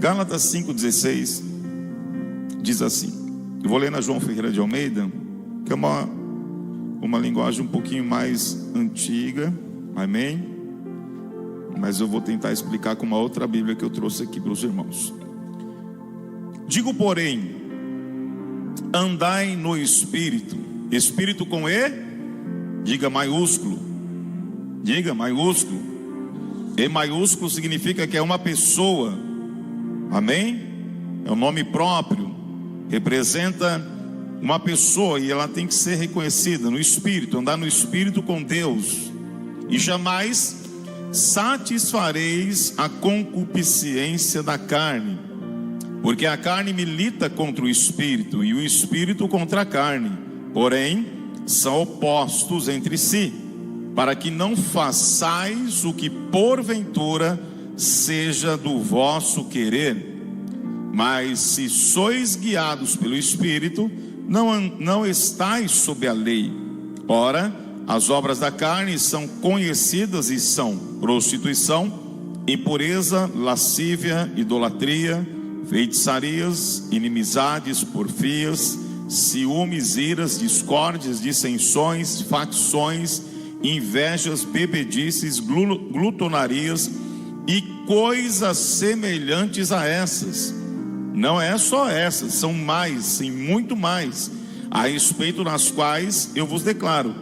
Gálatas 5,16 diz assim. Eu vou ler na João Ferreira de Almeida, que é uma linguagem um pouquinho mais antiga, amém? Mas eu vou tentar explicar com uma outra Bíblia que eu trouxe aqui para os irmãos. Digo, porém, andai no Espírito. Espírito com E, diga maiúsculo. Diga maiúsculo. E maiúsculo significa que é uma pessoa, amém? É um nome próprio, representa uma pessoa e ela tem que ser reconhecida no Espírito, andar no Espírito com Deus. E jamais satisfareis a concupiscência da carne, porque a carne milita contra o Espírito e o Espírito contra a carne, porém são opostos entre si, para que não façais o que porventura seja do vosso querer. Mas se sois guiados pelo Espírito, não estais sob a lei. Ora, as obras da carne são conhecidas e são prostituição, impureza, lascívia, idolatria, feitiçarias, inimizades, porfias, ciúmes, iras, discórdias, dissensões, facções, invejas, bebedices, glutonarias e coisas semelhantes a essas. Não é só essas, são mais, sim, muito mais, a respeito das quais eu vos declaro,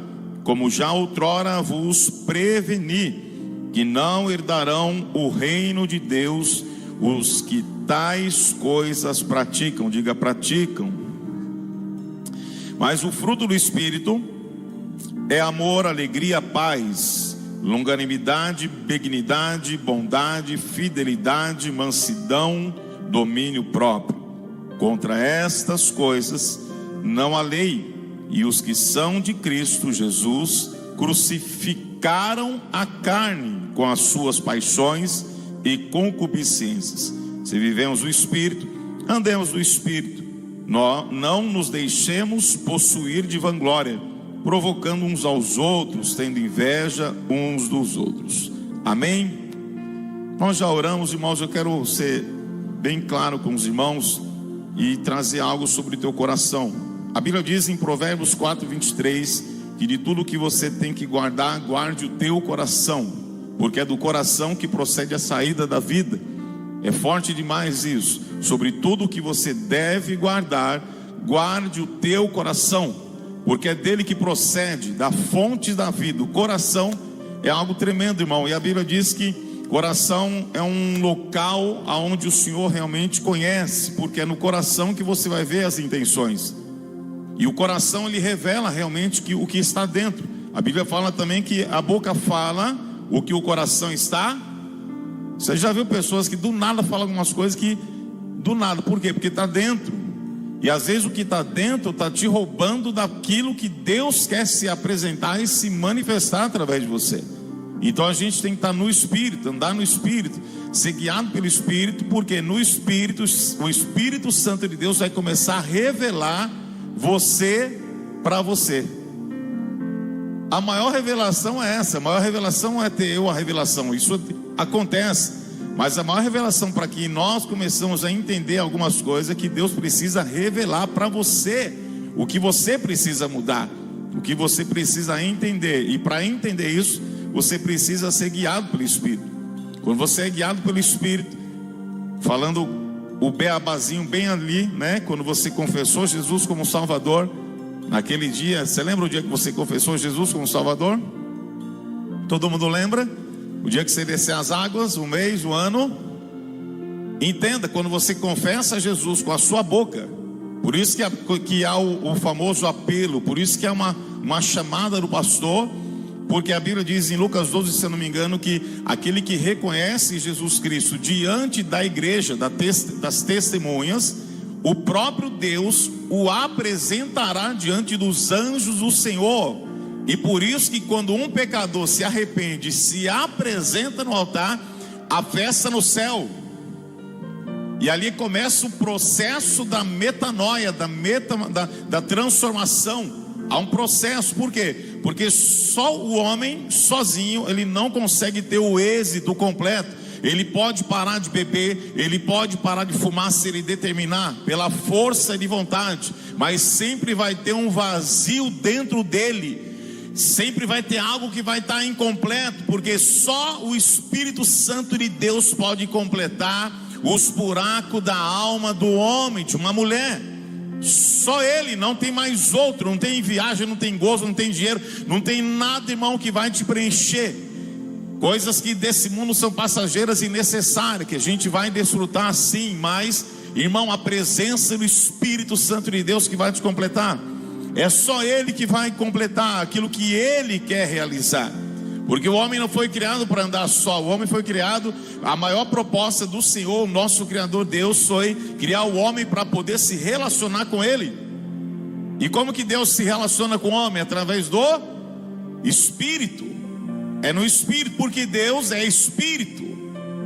como já outrora vos preveni, que não herdarão o reino de Deus os que tais coisas praticam. Diga, praticam. Mas o fruto do Espírito é amor, alegria, paz, longanimidade, benignidade, bondade, fidelidade, mansidão, domínio próprio. Contra estas coisas não há lei, e os que são de Cristo Jesus crucificaram a carne com as suas paixões e concupiscências. Se vivemos no Espírito, andemos no Espírito. Não nos deixemos possuir de vanglória, provocando uns aos outros, tendo inveja uns dos outros. Amém? Nós já oramos, irmãos. Eu quero ser bem claro com os irmãos e trazer algo sobre o teu coração. A Bíblia diz em Provérbios 4:23 que de tudo que você tem que guardar, guarde o teu coração, porque é do coração que procede a saída da vida. É forte demais isso. Sobre tudo que você deve guardar, guarde o teu coração, porque é dele que procede, da fonte da vida. O coração é algo tremendo, irmão. E a Bíblia diz que coração é um local onde o Senhor realmente conhece, porque é no coração que você vai ver as intenções. E o coração, ele revela realmente o que está dentro. A Bíblia fala também que a boca fala o que o coração está. Você já viu pessoas que do nada falam algumas coisas que do nada, por quê? Porque está dentro. E às vezes o que está dentro está te roubando daquilo que Deus quer se apresentar e se manifestar através de você. Então a gente tem que estar no Espírito, andar no Espírito, ser guiado pelo Espírito, porque no Espírito, o Espírito Santo de Deus vai começar a revelar você para você. A maior revelação é essa. A maior revelação é ter eu a revelação. Isso acontece. Mas a maior revelação para que nós começamos a entender algumas coisas é que Deus precisa revelar para você o que você precisa mudar, o que você precisa entender. E para entender isso, você precisa ser guiado pelo Espírito. Quando você é guiado pelo Espírito, falando o beabazinho bem ali, né? Quando você confessou Jesus como Salvador, naquele dia, você lembra o dia que você confessou Jesus como Salvador? Todo mundo lembra? O dia que você descer as águas, o mês, o ano. Entenda, quando você confessa Jesus com a sua boca, por isso que há o famoso apelo, por isso que há uma chamada do pastor, porque a Bíblia diz em Lucas 12, se eu não me engano, que aquele que reconhece Jesus Cristo diante da igreja, das testemunhas, o próprio Deus o apresentará diante dos anjos do Senhor. E por isso que quando um pecador se arrepende, se apresenta no altar, a festa no céu. E ali começa o processo da metanoia, da transformação. Há um processo, por quê? Porque só o homem sozinho, ele não consegue ter o êxito completo. Ele pode parar de beber, ele pode parar de fumar se ele determinar, pela força de vontade, mas sempre vai ter um vazio dentro dele. Sempre vai ter algo que vai estar incompleto, porque só o Espírito Santo de Deus pode completar os buracos da alma do homem, de uma mulher. Só Ele, não tem mais outro. Não tem viagem, não tem gozo, não tem dinheiro, não tem nada, irmão, que vai te preencher. Coisas que desse mundo são passageiras e necessárias, que a gente vai desfrutar sim, mas, irmão, a presença do Espírito Santo de Deus que vai te completar. É só Ele que vai completar aquilo que Ele quer realizar. Porque o homem não foi criado para andar só. O homem foi criado, a maior proposta do Senhor, o nosso Criador Deus, foi criar o homem para poder se relacionar com Ele. E como que Deus se relaciona com o homem? Através do Espírito. É no Espírito, porque Deus é Espírito.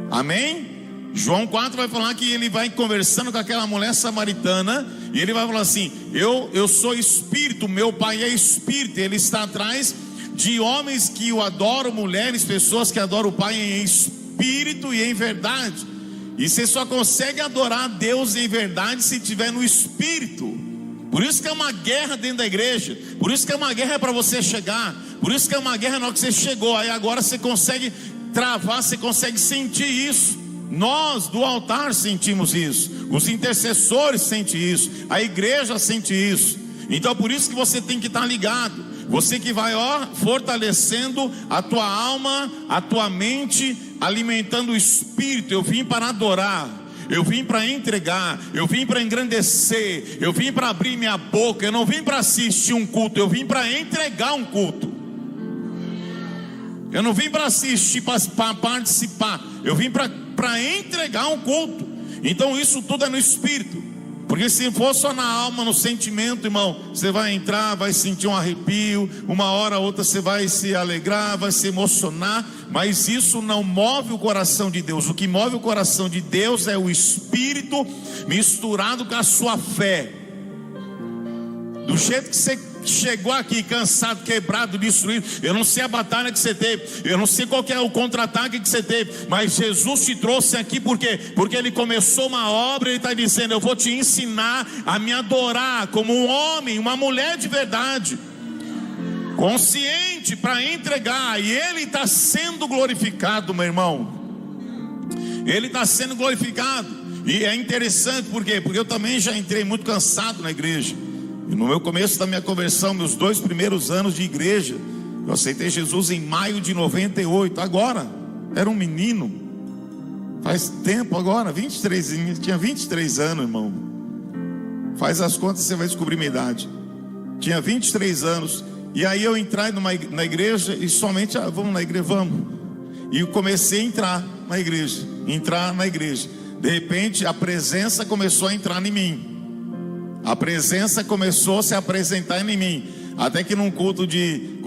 Amém? João 4 vai falar que ele vai conversando com aquela mulher samaritana, e ele vai falar assim: eu sou Espírito, meu Pai é Espírito. Ele está atrás de homens que o adoram, mulheres, pessoas que adoram o Pai em Espírito e em verdade. E você só consegue adorar a Deus em verdade se estiver no Espírito. Por isso que é uma guerra dentro da igreja. Por isso que é uma guerra para você chegar. Por isso que é uma guerra na hora que você chegou. Aí agora você consegue travar, você consegue sentir isso. Nós do altar sentimos isso, os intercessores sentem isso, a igreja sente isso. Então por isso que você tem que estar ligado. Você que vai fortalecendo a tua alma, a tua mente, alimentando o Espírito. Eu vim para adorar, eu vim para entregar, eu vim para engrandecer, eu vim para abrir minha boca. Eu não vim para assistir um culto, eu vim para entregar um culto. Eu não vim para assistir, para participar, eu vim para entregar um culto. Então isso tudo é no Espírito. Porque se for só na alma, no sentimento, irmão, você vai entrar, vai sentir um arrepio, uma hora ou outra você vai se alegrar, vai se emocionar, mas isso não move o coração de Deus. O que move o coração de Deus é o Espírito misturado com a sua fé. Do jeito que você chegou aqui cansado, quebrado, destruído, eu não sei a batalha que você teve, eu não sei qual que é o contra-ataque que você teve, mas Jesus te trouxe aqui por quê? Porque Ele começou uma obra. Ele está dizendo: eu vou te ensinar a me adorar como um homem, uma mulher de verdade, consciente, para entregar. E Ele está sendo glorificado, meu irmão. Ele está sendo glorificado. E é interessante, por quê? Porque eu também já entrei muito cansado na igreja. E no meu começo da minha conversão, meus 2 primeiros anos de igreja, eu aceitei Jesus em maio de 98. Agora, era um menino. Faz tempo agora, tinha 23 anos, irmão. Faz as contas, você vai descobrir minha idade. Tinha 23 anos. E aí eu entrei na igreja e somente, vamos na igreja, vamos. E eu comecei a entrar na igreja. De repente a presença começou a entrar em mim. A presença começou a se apresentar em mim. Até que num culto de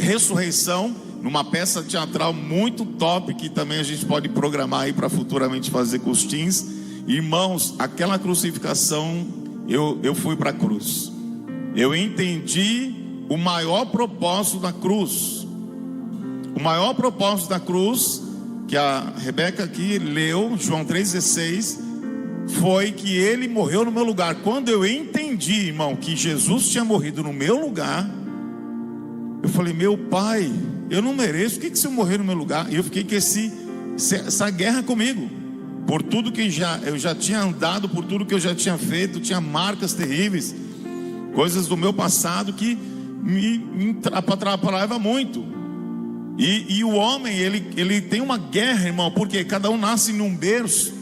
ressurreição, numa peça teatral muito top, que também a gente pode programar aí para futuramente fazer com os teens. Irmãos, aquela crucificação, eu fui para a cruz. Eu entendi o maior propósito da cruz. O maior propósito da cruz, que a Rebeca aqui leu, João 3,16, foi que Ele morreu no meu lugar. Quando eu entendi, irmão, que Jesus tinha morrido no meu lugar, eu falei: meu Pai, eu não mereço, por que você morreu no meu lugar? E eu fiquei com essa guerra comigo, por tudo que eu já tinha andado, por tudo que eu já tinha feito. Tinha marcas terríveis, coisas do meu passado que me atrapalhava muito. E o homem, ele tem uma guerra, irmão, porque cada um nasce num berço,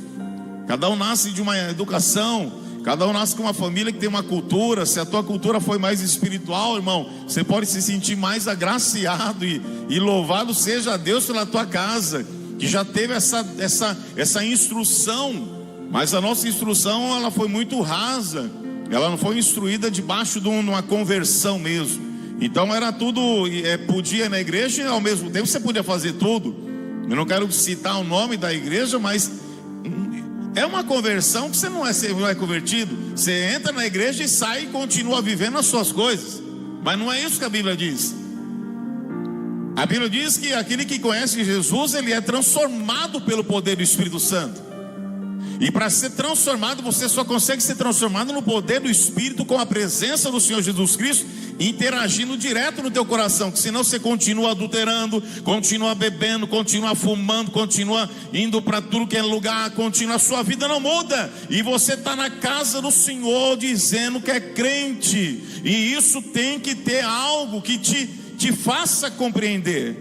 cada um nasce de uma educação, cada um nasce com uma família que tem uma cultura. Se a tua cultura foi mais espiritual, irmão, você pode se sentir mais agraciado e louvado seja Deus pela tua casa, que já teve essa instrução. Mas a nossa instrução, ela foi muito rasa, ela não foi instruída debaixo de uma conversão mesmo. Então era tudo, podia ir na igreja e ao mesmo tempo você podia fazer tudo. Eu não quero citar o nome da igreja, mas é uma conversão que você não é convertido. Você entra na igreja e sai e continua vivendo as suas coisas. Mas não é isso que a Bíblia diz. A Bíblia diz que aquele que conhece Jesus, ele é transformado pelo poder do Espírito Santo. E para ser transformado, você só consegue ser transformado no poder do Espírito, com a presença do Senhor Jesus Cristo interagindo direto no teu coração. Que senão você continua adulterando, continua bebendo, continua fumando, continua indo para tudo que é lugar, continua, a sua vida não muda. E você está na casa do Senhor dizendo que é crente. E isso tem que ter algo que te faça compreender.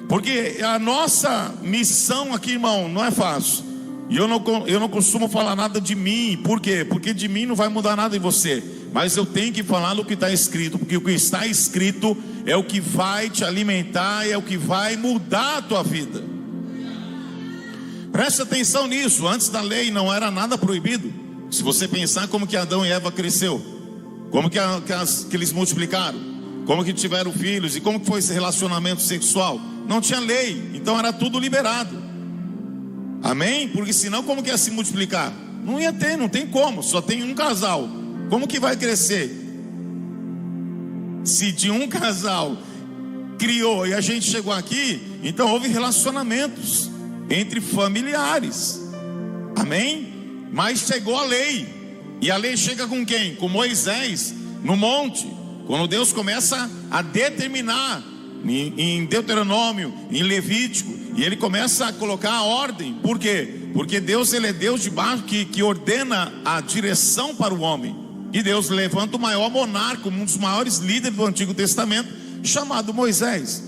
Porque a nossa missão aqui, irmão, não é fácil. E eu não costumo falar nada de mim. Por quê? Porque de mim não vai mudar nada em você. Mas eu tenho que falar do que está escrito. Porque o que está escrito é o que vai te alimentar, é o que vai mudar a tua vida. Preste atenção nisso. Antes da lei não era nada proibido. Se você pensar como que Adão e Eva cresceu, como que eles multiplicaram, como que tiveram filhos, e como que foi esse relacionamento sexual, não tinha lei. Então era tudo liberado. Amém? Porque senão como que ia se multiplicar? Não ia ter, não tem como. Só tem um casal. Como que vai crescer? Se de um casal criou e a gente chegou aqui, então houve relacionamentos entre familiares. Amém? Mas chegou a lei. E a lei chega com quem? Com Moisés no monte. Quando Deus começa a determinar em Deuteronômio, em Levítico, e ele começa a colocar a ordem. Por quê? Porque Deus, ele é Deus de baixo, que ordena a direção para o homem. E Deus levanta o maior monarca, um dos maiores líderes do Antigo Testamento, chamado Moisés.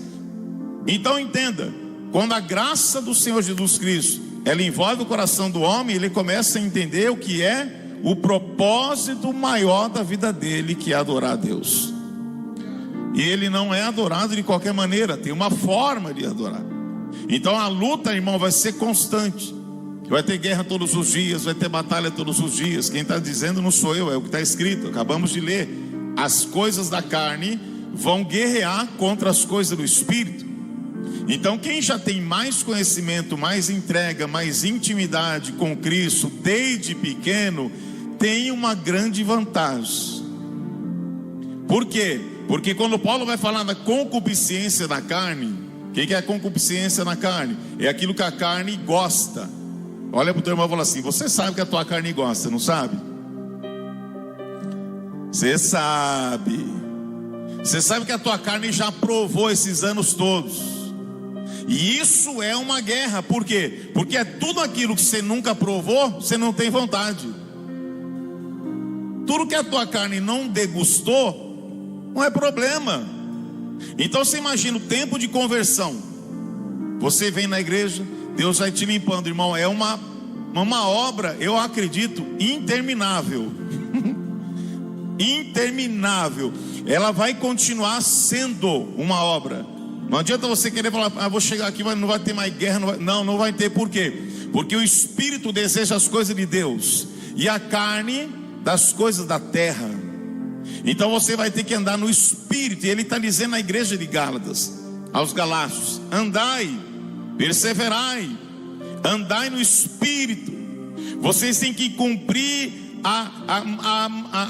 Então entenda, quando a graça do Senhor Jesus Cristo, ela envolve o coração do homem, ele começa a entender o que é o propósito maior da vida dele, que é adorar a Deus. E ele não é adorado de qualquer maneira, tem uma forma de adorar. Então a luta, irmão, vai ser constante. Vai ter guerra todos os dias, vai ter batalha todos os dias. Quem está dizendo não sou eu, é o que está escrito, acabamos de ler. As coisas da carne vão guerrear contra as coisas do Espírito. Então quem já tem mais conhecimento, mais entrega, mais intimidade com Cristo desde pequeno, tem uma grande vantagem. Por quê? Porque quando Paulo vai falar da concupiscência da carne, o que é a concupiscência na carne? É aquilo que a carne gosta. Olha para o teu irmão e fala assim: você sabe que a tua carne gosta, não sabe? Você sabe. Você sabe que a tua carne já provou esses anos todos. E isso é uma guerra. Por quê? Porque é tudo aquilo que você nunca provou, você não tem vontade. Tudo que a tua carne não degustou, não é problema. Então você imagina o tempo de conversão. Você vem na igreja, Deus vai te limpando, irmão. É uma obra, eu acredito, interminável. Interminável. Ela vai continuar sendo uma obra. Não adianta você querer falar: vou chegar aqui, mas não vai ter mais guerra. Não vai ter. Por quê? Porque o Espírito deseja as coisas de Deus e a carne das coisas da terra. Então você vai ter que andar no Espírito. E ele está dizendo na igreja de Gálatas, aos Galácios: andai, perseverai, andai no Espírito. Vocês têm que cumprir,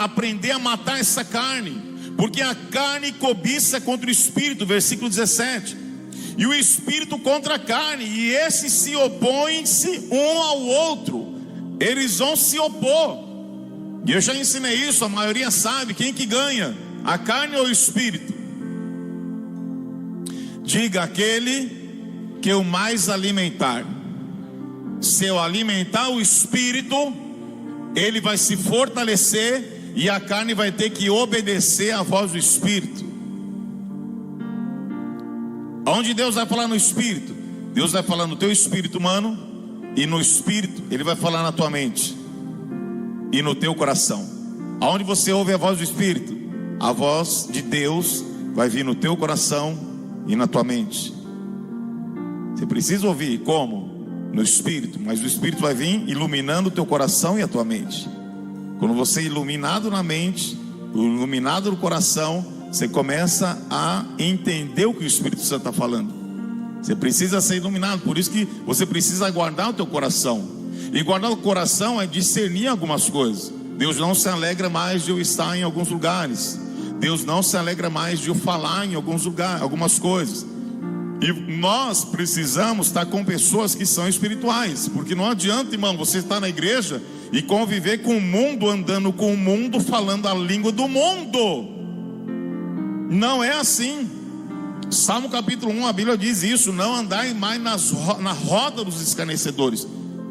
aprender a matar essa carne, porque a carne cobiça contra o Espírito, versículo 17, e o Espírito contra a carne, e esses se opõem-se um ao outro. Eles vão se opor. E eu já ensinei isso, a maioria sabe. Quem que ganha? A carne ou o Espírito? Diga: aquele que eu mais alimentar. Se eu alimentar o Espírito, ele vai se fortalecer e a carne vai ter que obedecer à voz do Espírito. Onde Deus vai falar no Espírito? Deus vai falar no teu espírito humano, e no Espírito ele vai falar na tua mente e no teu coração. Aonde você ouve a voz do Espírito, a voz de Deus vai vir no teu coração e na tua mente. Você precisa ouvir como? No Espírito. Mas o Espírito vai vir iluminando o teu coração e a tua mente. Quando você é iluminado na mente, iluminado no coração, você começa a entender o que o Espírito Santo está falando. Você precisa ser iluminado. Por isso que você precisa guardar o teu coração. E guardar o coração é discernir algumas coisas. Deus não se alegra mais de eu estar em alguns lugares. Deus não se alegra mais de eu falar em alguns lugares, algumas coisas. E nós precisamos estar com pessoas que são espirituais, porque não adianta, irmão, você estar na igreja e conviver com o mundo, andando com o mundo, falando a língua do mundo. Não é assim. Salmo capítulo 1, a Bíblia diz isso: não andai mais na roda dos escarnecedores.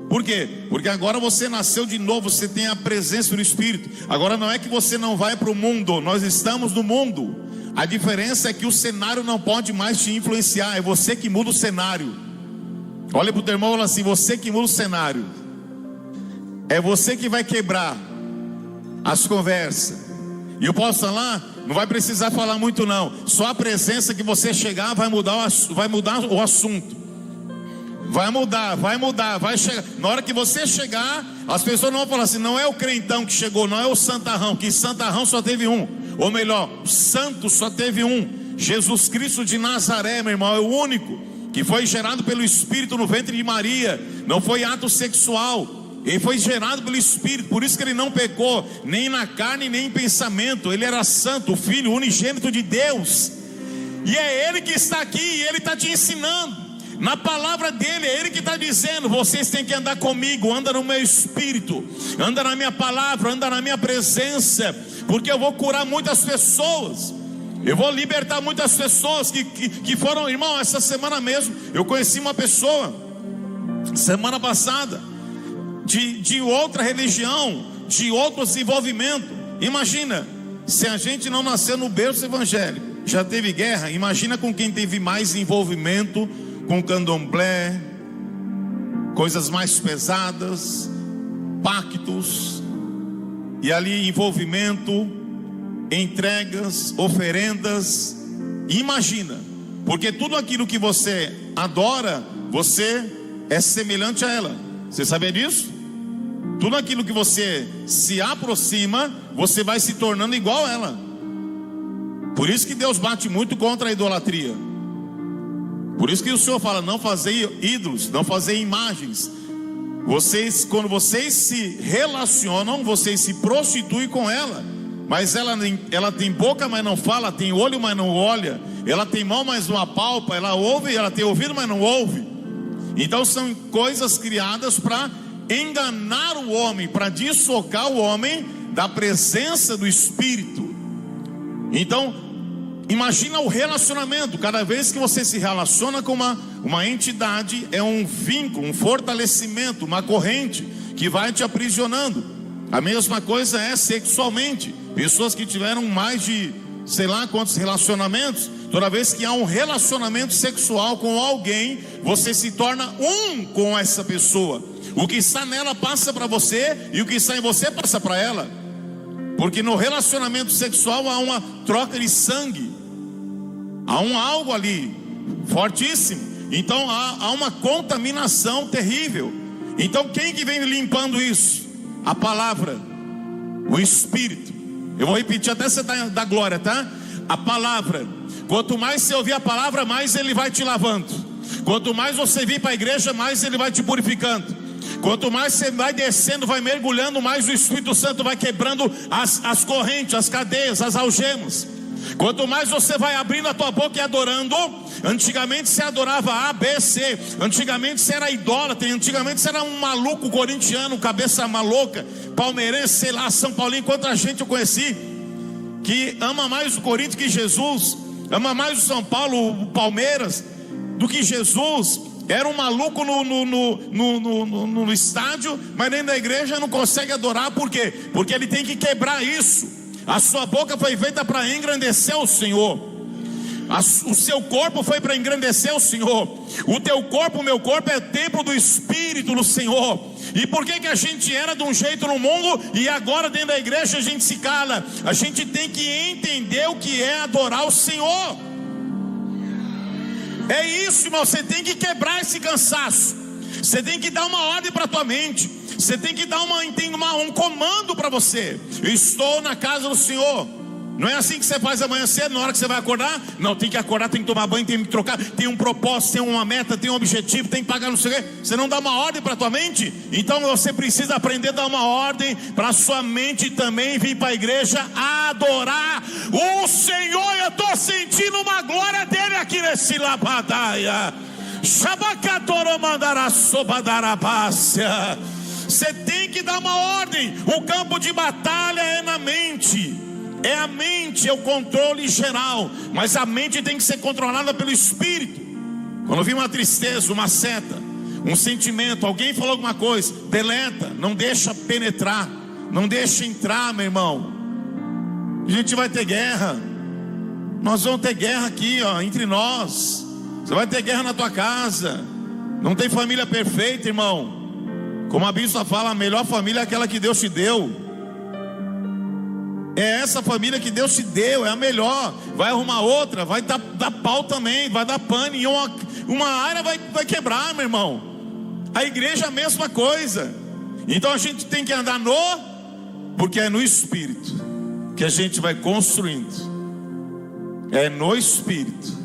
Por quê? Porque agora você nasceu de novo, você tem a presença do Espírito. Agora não é que você não vai para o mundo, nós estamos no mundo. A diferença é que o cenário não pode mais te influenciar, é você que muda o cenário. Olha para o teu irmão e fala assim: você que muda o cenário. É você que vai quebrar as conversas. E eu posso falar, não vai precisar falar muito não. Só a presença que você chegar vai mudar o assunto. Vai mudar, vai chegar. Na hora que você chegar, as pessoas não vão falar assim: não é o crentão que chegou, não é o santarrão, que santarrão só teve um. Ou melhor, santo só teve um. Jesus Cristo de Nazaré, meu irmão, é o único que foi gerado pelo Espírito no ventre de Maria. Não foi ato sexual, ele foi gerado pelo Espírito. Por isso que ele não pecou, nem na carne, nem em pensamento. Ele era santo, o Filho unigênito de Deus. E é Ele que está aqui, e Ele está te ensinando. Na palavra dele, é Ele que está dizendo: vocês têm que andar comigo, anda no meu Espírito, anda na minha palavra, anda na minha presença, porque eu vou curar muitas pessoas, eu vou libertar muitas pessoas que foram, irmão, essa semana mesmo, eu conheci uma pessoa, semana passada, de outra religião, de outro desenvolvimento. Imagina, se a gente não nasceu no berço evangélico, já teve guerra, imagina com quem teve mais envolvimento com candomblé, coisas mais pesadas, pactos, e ali envolvimento, entregas, oferendas. Imagina, porque tudo aquilo que você adora, você é semelhante a ela. Você sabia disso? Tudo aquilo que você se aproxima, você vai se tornando igual a ela. Por isso que Deus bate muito contra a idolatria. Por isso que o Senhor fala: não fazer ídolos, não fazer imagens. Vocês, quando vocês se relacionam, vocês se prostituem com ela. Mas ela tem boca, mas não fala, tem olho, mas não olha. Ela tem mão, mas não apalpa. Ela ouve, ela tem ouvido, mas não ouve. Então são coisas criadas para enganar o homem, para desfocar o homem da presença do Espírito. Então imagina o relacionamento. Cada vez que você se relaciona com uma entidade, é um vínculo, um fortalecimento, uma corrente que vai te aprisionando. A mesma coisa é sexualmente. Pessoas que tiveram mais de sei lá quantos relacionamentos, toda vez que há um relacionamento sexual com alguém, você se torna um com essa pessoa. O que está nela passa para você, e o que está em você passa para ela. Porque no relacionamento sexual há uma troca de sangue, há algo ali fortíssimo. Então há uma contaminação terrível. Então quem que vem limpando isso? A palavra, o Espírito. Eu vou repetir até você dar glória, tá? A palavra. Quanto mais você ouvir a palavra, mais Ele vai te lavando. Quanto mais você vir para a igreja, mais Ele vai te purificando. Quanto mais você vai descendo, vai mergulhando, mais o Espírito Santo vai quebrando as correntes, as cadeias, as algemas. Quanto mais você vai abrindo a tua boca e adorando. Antigamente você adorava A, B, C. Antigamente você era idólatra. Antigamente você era um maluco corintiano, cabeça maluca, palmeirense, sei lá, São Paulinho. Quanta gente eu conheci que ama mais o Corinthians que Jesus, ama mais o São Paulo, o Palmeiras, do que Jesus. Era um maluco no estádio, mas dentro da igreja não consegue adorar. Por quê? Porque ele tem que quebrar isso. A sua boca foi feita para engrandecer o Senhor. O seu corpo foi para engrandecer o Senhor. O teu corpo, o meu corpo é templo do Espírito do Senhor. E por que a gente era de um jeito no mundo e agora dentro da igreja a gente se cala? A gente tem que entender o que é adorar o Senhor. É isso, irmão. Você tem que quebrar esse cansaço. Você tem que dar uma ordem para a tua mente. Você tem que dar um comando para você. Eu estou na casa do Senhor. Não é assim que você faz amanhã cedo, na hora que você vai acordar. Não, tem que acordar, tem que tomar banho, tem que trocar, tem um propósito, tem uma meta, tem um objetivo, tem que pagar não sei o quê. Você não dá uma ordem para a tua mente. Então você precisa aprender a dar uma ordem para a sua mente também vir para a igreja adorar o Senhor. Eu estou sentindo uma glória dele aqui nesse labadaia. Você tem que dar uma ordem. O campo de batalha é na mente. É a mente, é o controle geral. Mas a mente tem que ser controlada pelo Espírito. Quando vir uma tristeza, uma seta, um sentimento, alguém falou alguma coisa, deleta, não deixa penetrar, não deixa entrar, meu irmão. A gente vai ter guerra. Nós vamos ter guerra aqui, ó, entre nós. Você vai ter guerra na tua casa. Não tem família perfeita, irmão. Como a Bíblia fala, a melhor família é aquela que Deus te deu. É essa família que Deus te deu, é a melhor. Vai arrumar outra, vai dar pau também, vai dar pane, e uma área vai quebrar, meu irmão. A igreja é a mesma coisa. Então a gente tem que andar porque é no Espírito que a gente vai construindo. É no Espírito.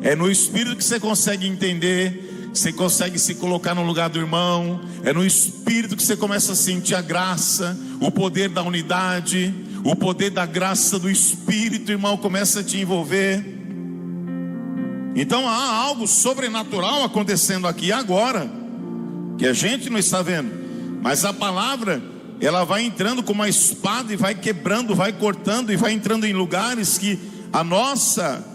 É no Espírito que você consegue entender, você consegue se colocar no lugar do irmão. É no Espírito que você começa a sentir a graça, o poder da unidade. O poder da graça do Espírito, irmão, começa a te envolver. Então há algo sobrenatural acontecendo aqui agora, que a gente não está vendo. Mas a palavra, ela vai entrando com uma espada e vai quebrando, vai cortando e vai entrando em lugares que a nossa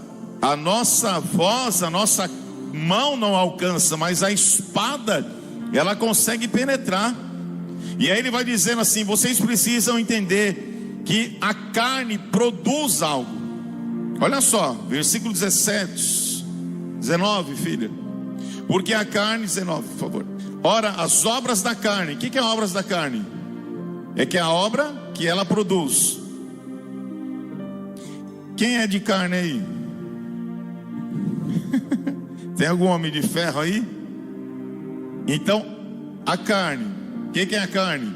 voz, a nossa mão não alcança, mas a espada, ela consegue penetrar. E aí ele vai dizendo assim: vocês precisam entender que a carne produz algo. Olha só, versículo 17, 19, filha. Porque a carne, 19, por favor. Ora, as obras da carne. O que é obras da carne? É que é a obra que ela produz. Quem é de carne aí? Tem algum homem de ferro aí? Então, a carne. O que é a carne?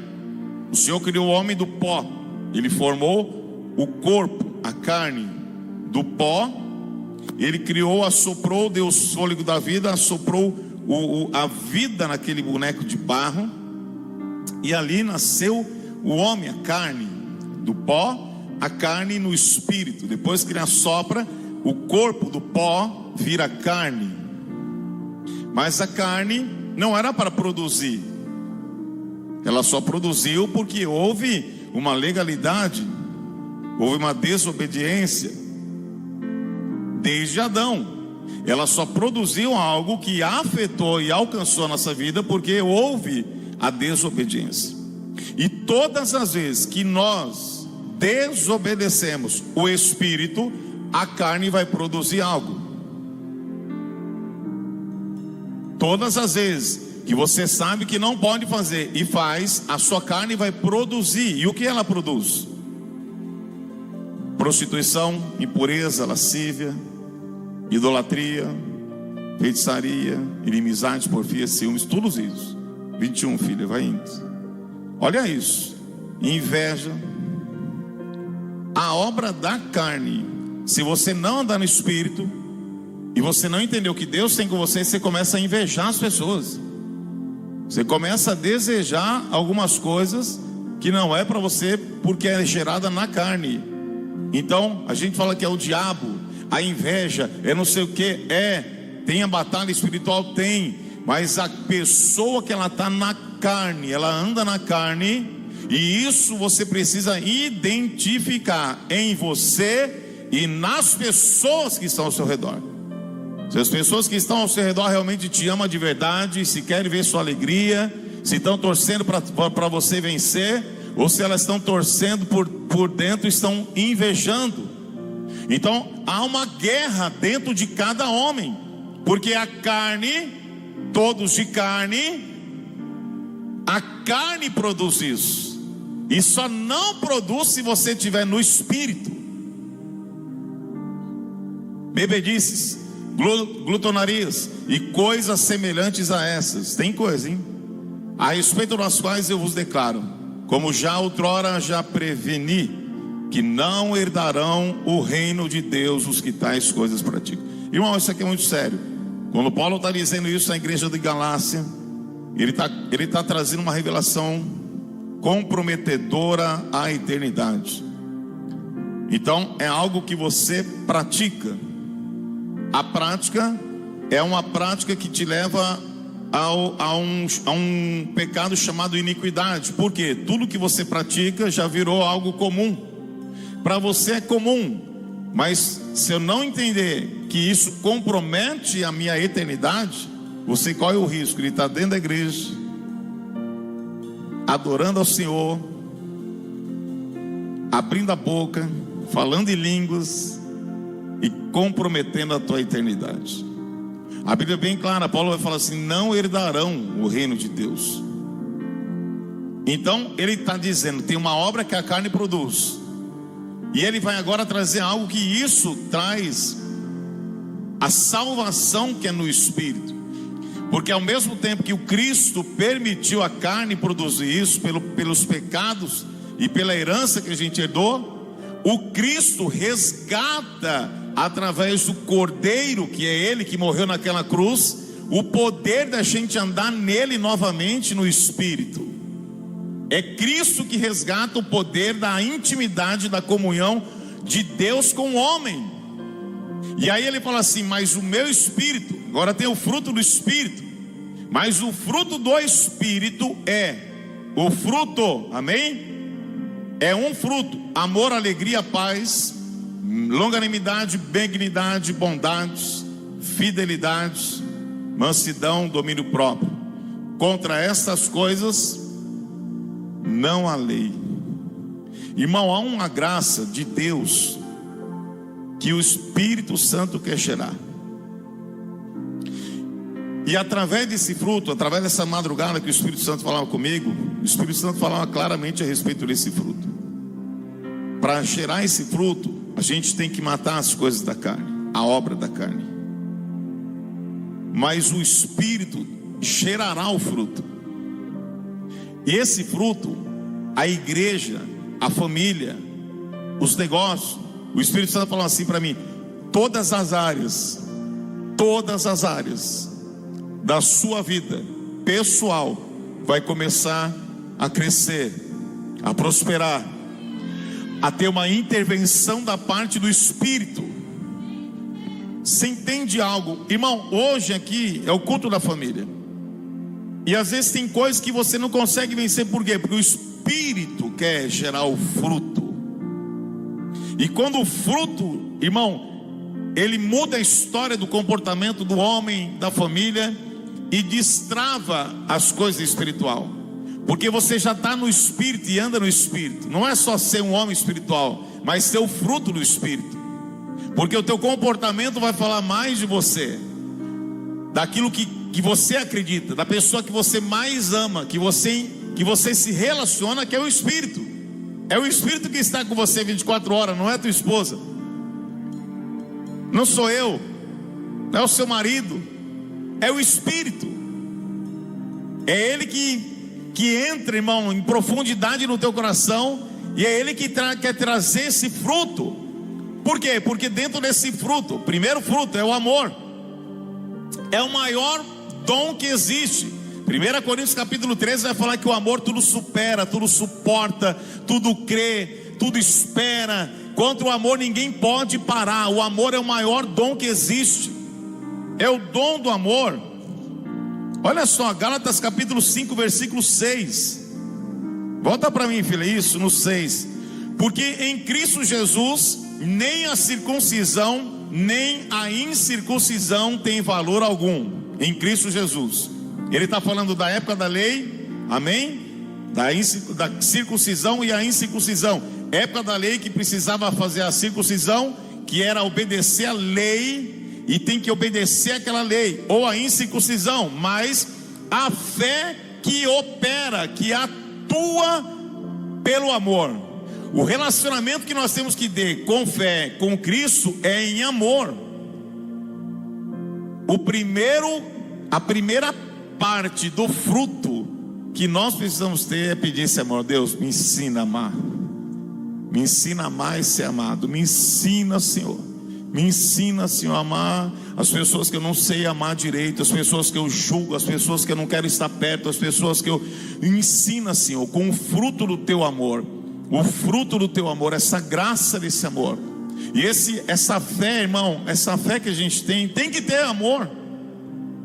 O Senhor criou o homem do pó. Ele formou o corpo, a carne, do pó. Ele criou, assoprou, deu o fôlego da vida, assoprou a vida naquele boneco de barro. E ali nasceu o homem, a carne, do pó, a carne no espírito. Depois que ele assopra, o corpo do pó vira carne. Mas a carne não era para produzir. Ela só produziu porque houve uma legalidade, houve uma desobediência desde Adão. Ela só produziu algo que afetou e alcançou a nossa vida porque houve a desobediência. E todas as vezes que nós desobedecemos o Espírito, a carne vai produzir algo. Todas as vezes que você sabe que não pode fazer e faz, a sua carne vai produzir. E o que ela produz? Prostituição, impureza, lascívia, idolatria, feitiçaria, inimizade, porfia, ciúmes, tudo isso. 21, filha, vai indo. Olha isso. Inveja. A obra da carne. Se você não andar no Espírito e você não entender o que Deus tem com você, você começa a invejar as pessoas. Você começa a desejar algumas coisas que não é para você, porque é gerada na carne. Então a gente fala que é o diabo, a inveja, é não sei o que, tem a batalha espiritual, tem, mas a pessoa que ela está na carne, ela anda na carne, e isso você precisa identificar em você e nas pessoas que estão ao seu redor. Se as pessoas que estão ao seu redor realmente te amam de verdade, se querem ver sua alegria, se estão torcendo para você vencer, ou se elas estão torcendo por dentro, estão invejando. Então há uma guerra dentro de cada homem, porque a carne, todos de carne, a carne produz isso, e só não produz se você estiver no Espírito. Bebedices, glutonarias e coisas semelhantes a essas. Tem coisa, hein? A respeito das quais eu vos declaro, como já outrora já preveni, que não herdarão o reino de Deus os que tais coisas praticam. Irmão, isso aqui é muito sério. Quando Paulo está dizendo isso na igreja de Galácia, ele está trazendo uma revelação comprometedora à eternidade. Então é algo que você pratica. A prática é uma prática que te leva a um pecado chamado iniquidade. Por quê? Tudo que você pratica já virou algo comum. Para você é comum, mas se eu não entender que isso compromete a minha eternidade, você corre o risco de estar dentro da igreja, adorando ao Senhor, abrindo a boca, falando em línguas e comprometendo a tua eternidade. A Bíblia é bem clara, Paulo vai falar assim: não herdarão o reino de Deus. Então ele está dizendo, tem uma obra que a carne produz, e ele vai agora trazer algo que isso traz a salvação que é no Espírito. Porque ao mesmo tempo que o Cristo permitiu a carne produzir isso pelos pecados e pela herança que a gente herdou, o Cristo resgata através do Cordeiro, que é Ele que morreu naquela cruz, o poder da gente andar nele novamente no Espírito. É Cristo que resgata o poder da intimidade, da comunhão de Deus com o homem. E aí ele fala assim: mas o meu Espírito, agora tem o fruto do Espírito, mas o fruto do Espírito é o fruto, amém? É um fruto: amor, alegria, paz, longanimidade, benignidade, bondade, fidelidade, mansidão, domínio próprio. Contra estas coisas não há lei. Irmão, há uma graça de Deus que o Espírito Santo quer gerar. E através desse fruto, através dessa madrugada que o Espírito Santo falava comigo, o Espírito Santo falava claramente a respeito desse fruto. Para gerar esse fruto, a gente tem que matar as coisas da carne, a obra da carne. Mas o Espírito gerará o fruto. E esse fruto, a igreja, a família, os negócios, o Espírito Santo falou assim para mim: todas as áreas da sua vida pessoal vai começar a crescer, a prosperar, a ter uma intervenção da parte do Espírito. Você entende algo? Irmão, hoje aqui é o culto da família, e às vezes tem coisas que você não consegue vencer. Por quê? Porque o Espírito quer gerar o fruto. E quando o fruto, irmão, ele muda a história do comportamento do homem, da família, e destrava as coisas espiritual. Porque você já está no Espírito e anda no Espírito. Não é só ser um homem espiritual, mas ser o fruto do Espírito. Porque o teu comportamento vai falar mais de você, daquilo que você acredita, da pessoa que você mais ama, que você se relaciona, que é o Espírito. É o Espírito que está com você 24 horas, não é a tua esposa, não sou eu, não é o seu marido, é o Espírito. É Ele que entra, irmão, em profundidade no teu coração, e é Ele que quer trazer esse fruto. Por quê? Porque dentro desse fruto, o primeiro fruto é o amor. É o maior dom que existe. 1 Coríntios capítulo 13 vai falar que o amor tudo supera, tudo suporta, tudo crê, tudo espera. Contra o amor ninguém pode parar. O amor é o maior dom que existe. É o dom do amor. Olha só, Gálatas capítulo 5 versículo 6. Volta para mim, filha, isso, no 6. Porque em Cristo Jesus nem a circuncisão nem a incircuncisão tem valor algum. Em Cristo Jesus. Ele está falando da época da lei, amém? Da circuncisão e a incircuncisão. Época da lei que precisava fazer a circuncisão, que era obedecer a lei, e tem que obedecer aquela lei. Ou a incircuncisão, mas a fé que opera, que atua pelo amor. O relacionamento que nós temos que ter com fé, com Cristo, é em amor. A primeira parte do fruto que nós precisamos ter é pedir esse amor. Deus, me ensina a amar. Me ensina a amar e ser amado. Me ensina, Senhor. Me ensina, Senhor, a amar as pessoas que eu não sei amar direito, as pessoas que eu julgo, as pessoas que eu não quero estar perto, as pessoas que eu... Me ensina, Senhor, com o fruto do teu amor. O fruto do teu amor, essa graça desse amor. E essa fé, irmão, essa fé que a gente tem que ter amor.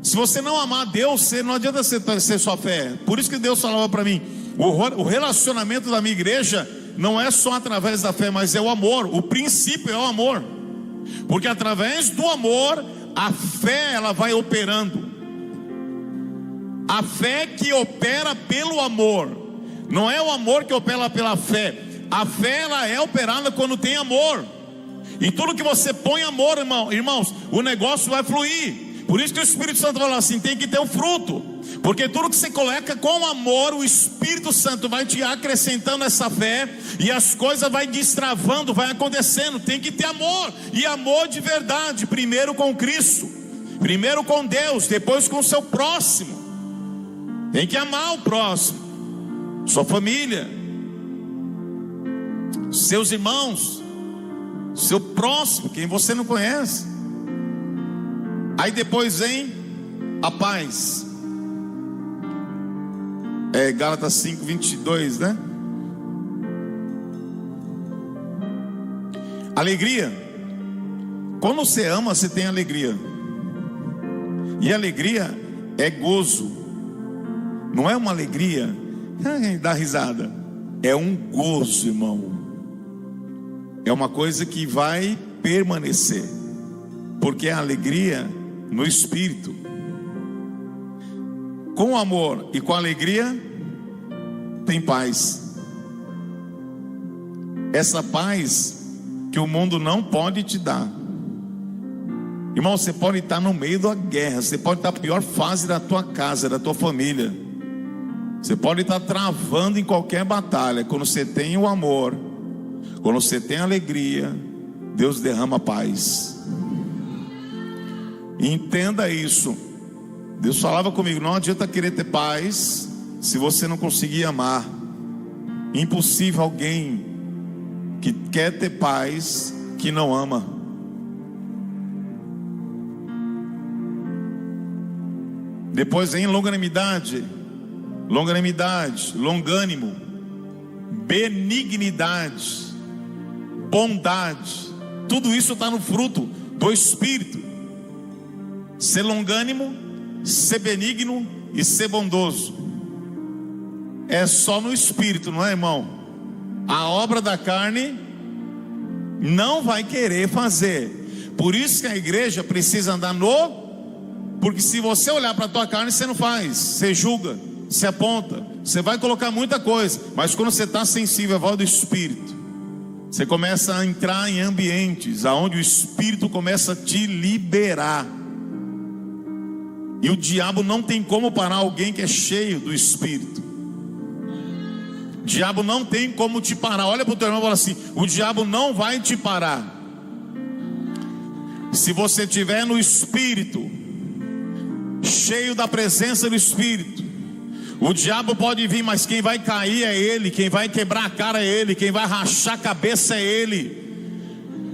Se você não amar Deus, não adianta ser só fé. Por isso que Deus falava para mim, o relacionamento da minha igreja não é só através da fé, mas é o amor. O princípio é o amor. Porque através do amor, a fé ela vai operando. A fé que opera pelo amor. Não é o amor que opera pela fé. A fé ela é operada quando tem amor. E tudo que você põe amor, irmãos, o negócio vai fluir. Por isso que o Espírito Santo fala assim, tem que ter o fruto. Porque tudo que você coloca com amor, o Espírito Santo vai te acrescentando essa fé, e as coisas vai destravando, vai acontecendo. Tem que ter amor, e amor de verdade. Primeiro com Cristo, primeiro com Deus, depois com o seu próximo. Tem que amar o próximo, sua família, seus irmãos, seu próximo, quem você não conhece. Aí depois vem a paz. Gálatas 5:22, né? Alegria. Quando você ama, você tem alegria. E alegria é gozo. Não é uma alegria dá risada. É um gozo, irmão. É uma coisa que vai permanecer. Porque é alegria no espírito. Com amor e com alegria tem paz. Essa paz que o mundo não pode te dar. Irmão, você pode estar no meio da guerra, você pode estar na pior fase da tua casa, da tua família. Você pode estar travando em qualquer batalha. Quando você tem o amor, quando você tem alegria, Deus derrama paz. Entenda isso. Deus falava comigo, não adianta querer ter paz se você não conseguir amar. Impossível alguém que quer ter paz que não ama. Depois vem longanimidade, longânimo, benignidade, bondade. Tudo isso está no fruto do Espírito. Ser longânimo, ser benigno e ser bondoso é só no Espírito, não é, irmão? A obra da carne não vai querer fazer. Por isso que a igreja precisa andar porque se você olhar para a tua carne, você não faz, você julga, você aponta, você vai colocar muita coisa. Mas quando você está sensível à voz do Espírito, você começa a entrar em ambientes aonde o Espírito começa a te liberar. E o diabo não tem como parar alguém que é cheio do Espírito. O diabo não tem como te parar. Olha para o teu irmão e fala assim: o diabo não vai te parar. Se você estiver no Espírito, cheio da presença do Espírito, o diabo pode vir, mas quem vai cair é ele, quem vai quebrar a cara é ele, quem vai rachar a cabeça é ele.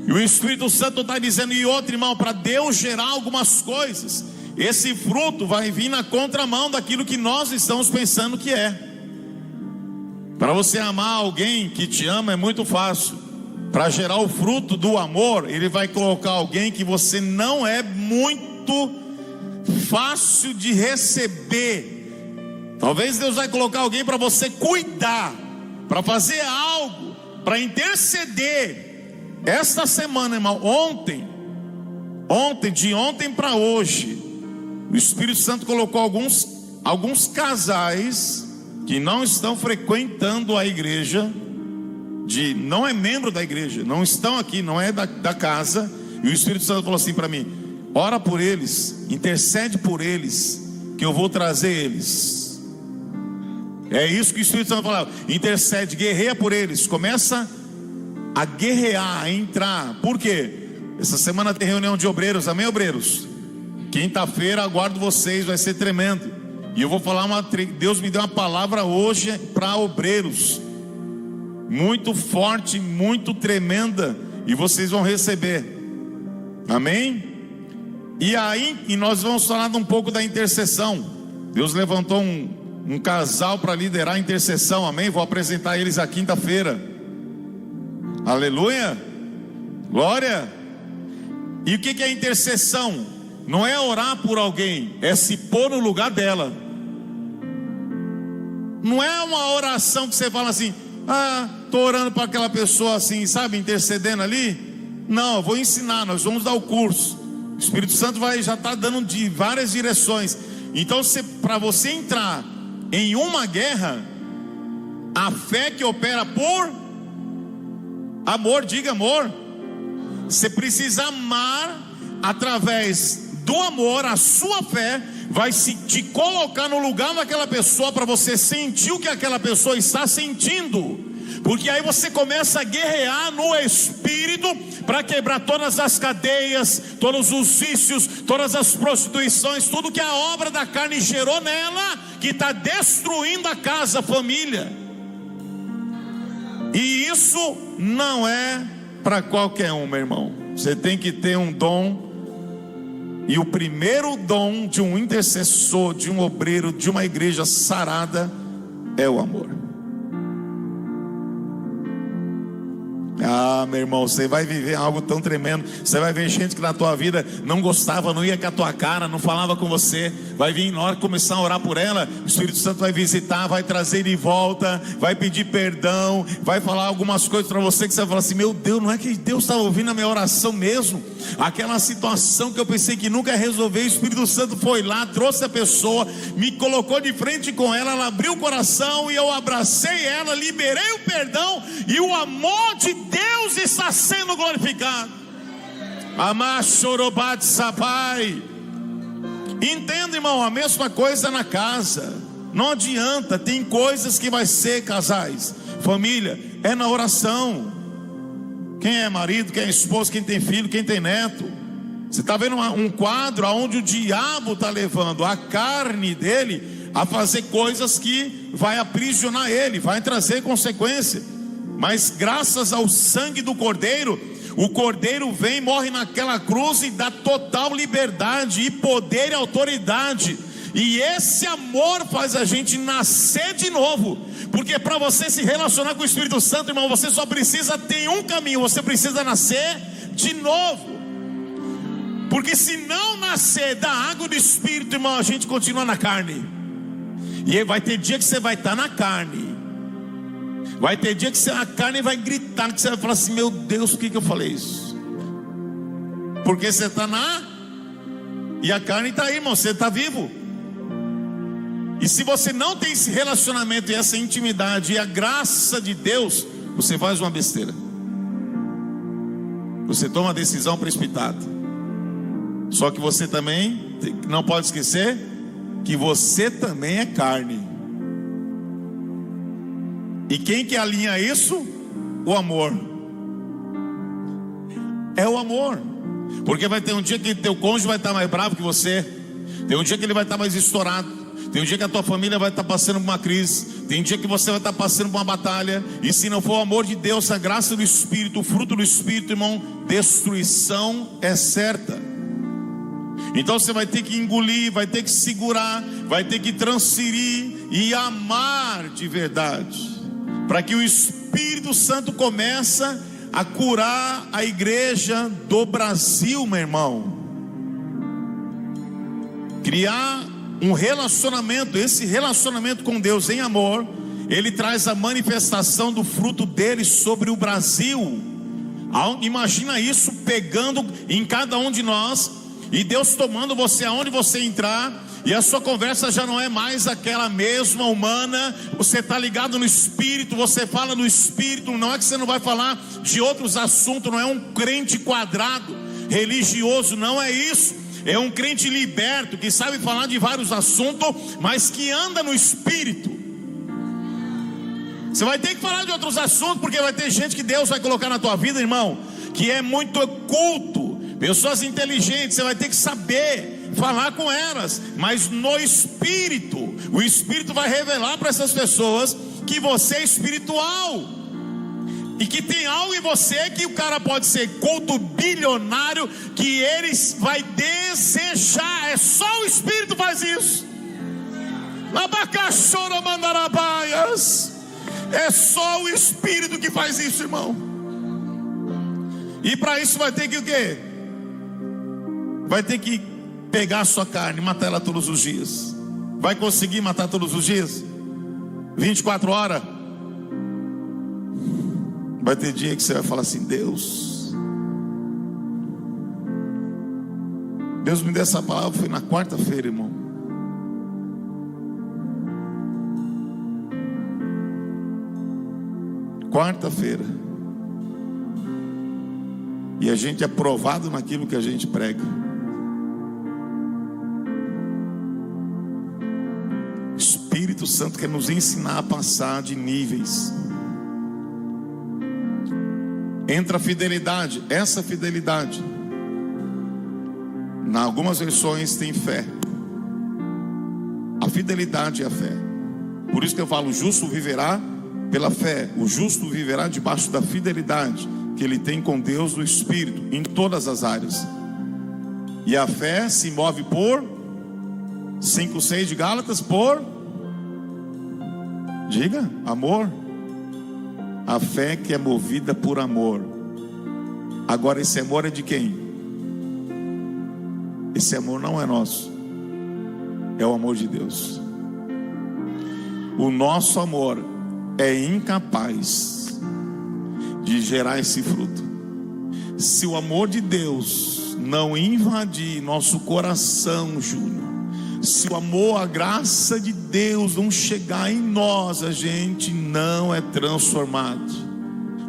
E o Espírito Santo está dizendo, e outro, irmão, para Deus gerar algumas coisas, esse fruto vai vir na contramão daquilo que nós estamos pensando que é. Para você amar alguém que te ama é muito fácil. Para gerar o fruto do amor, ele vai colocar alguém que você não é muito fácil de receber. Talvez Deus vai colocar alguém para você cuidar, para fazer algo, para interceder. Esta semana, irmão, de ontem para hoje, o Espírito Santo colocou alguns casais que não estão frequentando a igreja, não é membro da igreja, não estão aqui, não é da casa. E o Espírito Santo falou assim para mim: ora por eles, intercede por eles, que eu vou trazer eles. É isso que o Espírito Santo falou: intercede, guerreia por eles. Começa a guerrear, a entrar. Por quê? Essa semana tem reunião de obreiros, amém, obreiros? Quinta-feira aguardo vocês, vai ser tremendo. E eu vou falar Deus me deu uma palavra hoje para obreiros. muito forte, muito tremenda, e vocês vão receber. Amém? E aí, e nós vamos falar um pouco da intercessão. Deus levantou um casal para liderar a intercessão, amém? Vou apresentar eles a quinta-feira. Aleluia, glória. E o que é intercessão? Não é orar por alguém, é se pôr no lugar dela. Não é uma oração que você fala assim: estou orando para aquela pessoa assim, sabe, intercedendo ali. Não, eu vou ensinar, nós vamos dar o curso. O Espírito Santo já está dando de várias direções. Então, para você entrar em uma guerra, a fé que opera por amor, diga amor. Você precisa amar. Através do amor, a sua fé vai te colocar no lugar daquela pessoa, para você sentir o que aquela pessoa está sentindo. Porque aí você começa a guerrear no Espírito, para quebrar todas as cadeias, todos os vícios, todas as prostituições, tudo que a obra da carne gerou nela, que está destruindo a casa, a família. E isso não é para qualquer um, meu irmão. Você tem que ter um dom. E o primeiro dom de um intercessor, de um obreiro, de uma igreja sarada, é o amor. Meu irmão, você vai viver algo tão tremendo. Você vai ver gente que na tua vida não gostava, não ia com a tua cara, não falava com você. Vai vir, na hora que começar a orar por ela, o Espírito Santo vai visitar, vai trazer de volta, vai pedir perdão, vai falar algumas coisas para você que você vai falar assim: meu Deus, não é que Deus estava ouvindo a minha oração mesmo? Aquela situação que eu pensei que nunca ia resolver, o Espírito Santo foi lá, trouxe a pessoa, me colocou de frente com ela, ela abriu o coração e eu abracei ela, liberei o perdão, e o amor de Deus está sendo glorificado. Amachorobat sapai. Entenda, irmão, a mesma coisa na casa. Não adianta, tem coisas que vai ser, casais, família, é na oração. Quem é marido, quem é esposo, quem tem filho, quem tem neto. Você está vendo um quadro onde o diabo está levando a carne dele a fazer coisas que vai aprisionar ele, vai trazer consequência. Mas graças ao sangue do Cordeiro, o Cordeiro vem, morre naquela cruz e dá total liberdade e poder e autoridade. E esse amor faz a gente nascer de novo. Porque para você se relacionar com o Espírito Santo, irmão, você só precisa ter um caminho: você precisa nascer de novo. Porque se não nascer da água do Espírito, irmão, a gente continua na carne. E aí vai ter dia que você vai estar na carne. Vai ter dia que a carne vai gritar, que você vai falar assim: meu Deus, por que eu falei isso? Porque você está e a carne está aí, irmão, você está vivo. E se você não tem esse relacionamento e essa intimidade e a graça de Deus, você faz uma besteira. Você toma uma decisão precipitada. Só que você também não pode esquecer que você também é carne. E quem que alinha isso? O amor. É o amor. Porque vai ter um dia que teu cônjuge vai estar mais bravo que você. Tem um dia que ele vai estar mais estourado. Tem um dia que a tua família vai estar passando por uma crise. Tem um dia que você vai estar passando por uma batalha. E se não for o amor de Deus, a graça do Espírito, o fruto do Espírito, irmão, destruição é certa. Então você vai ter que engolir, vai ter que segurar, vai ter que transferir e amar de verdade, para que o Espírito Santo comece a curar a igreja do Brasil, meu irmão. Criar um relacionamento, esse relacionamento com Deus em amor, ele traz a manifestação do fruto dele sobre o Brasil. Imagina isso pegando em cada um de nós, e Deus tomando você aonde você entrar. E a sua conversa já não é mais aquela mesma humana. Você está ligado no Espírito, você fala no Espírito. Não é que você não vai falar de outros assuntos. Não é um crente quadrado, religioso, não é isso. É um crente liberto, que sabe falar de vários assuntos, mas que anda no Espírito. Você vai ter que falar de outros assuntos, porque vai ter gente que Deus vai colocar na tua vida, irmão, que é muito oculto. Pessoas inteligentes, você vai ter que saber falar com elas, mas no Espírito. O Espírito vai revelar para essas pessoas que você é espiritual. E que tem algo em você que o cara pode ser culto bilionário, que ele vai desejar. É só o Espírito faz isso. É só o Espírito que faz isso, irmão. E para isso vai ter que o quê? Vai ter que pegar a sua carne e matar ela todos os dias. Vai conseguir matar todos os dias? 24 horas? Vai ter dia que você vai falar assim: Deus me deu essa palavra, foi na quarta-feira, irmão. Quarta-feira. E a gente é provado naquilo que a gente prega. O Espírito Santo quer nos ensinar a passar de níveis. Entra a fidelidade. Essa fidelidade, em algumas versões tem fé. A fidelidade é a fé. Por isso que eu falo: o justo viverá pela fé. O justo viverá debaixo da fidelidade que ele tem com Deus no Espírito, em todas as áreas. E a fé se move por 5:6 de Gálatas, por, diga, amor. A fé que é movida por amor. Agora, esse amor é de quem? Esse amor não é nosso, é o amor de Deus. O nosso amor é incapaz de gerar esse fruto. Se o amor de Deus não invadir nosso coração, Júnior, se o amor, a graça de Deus não chegar em nós, a gente não é transformado.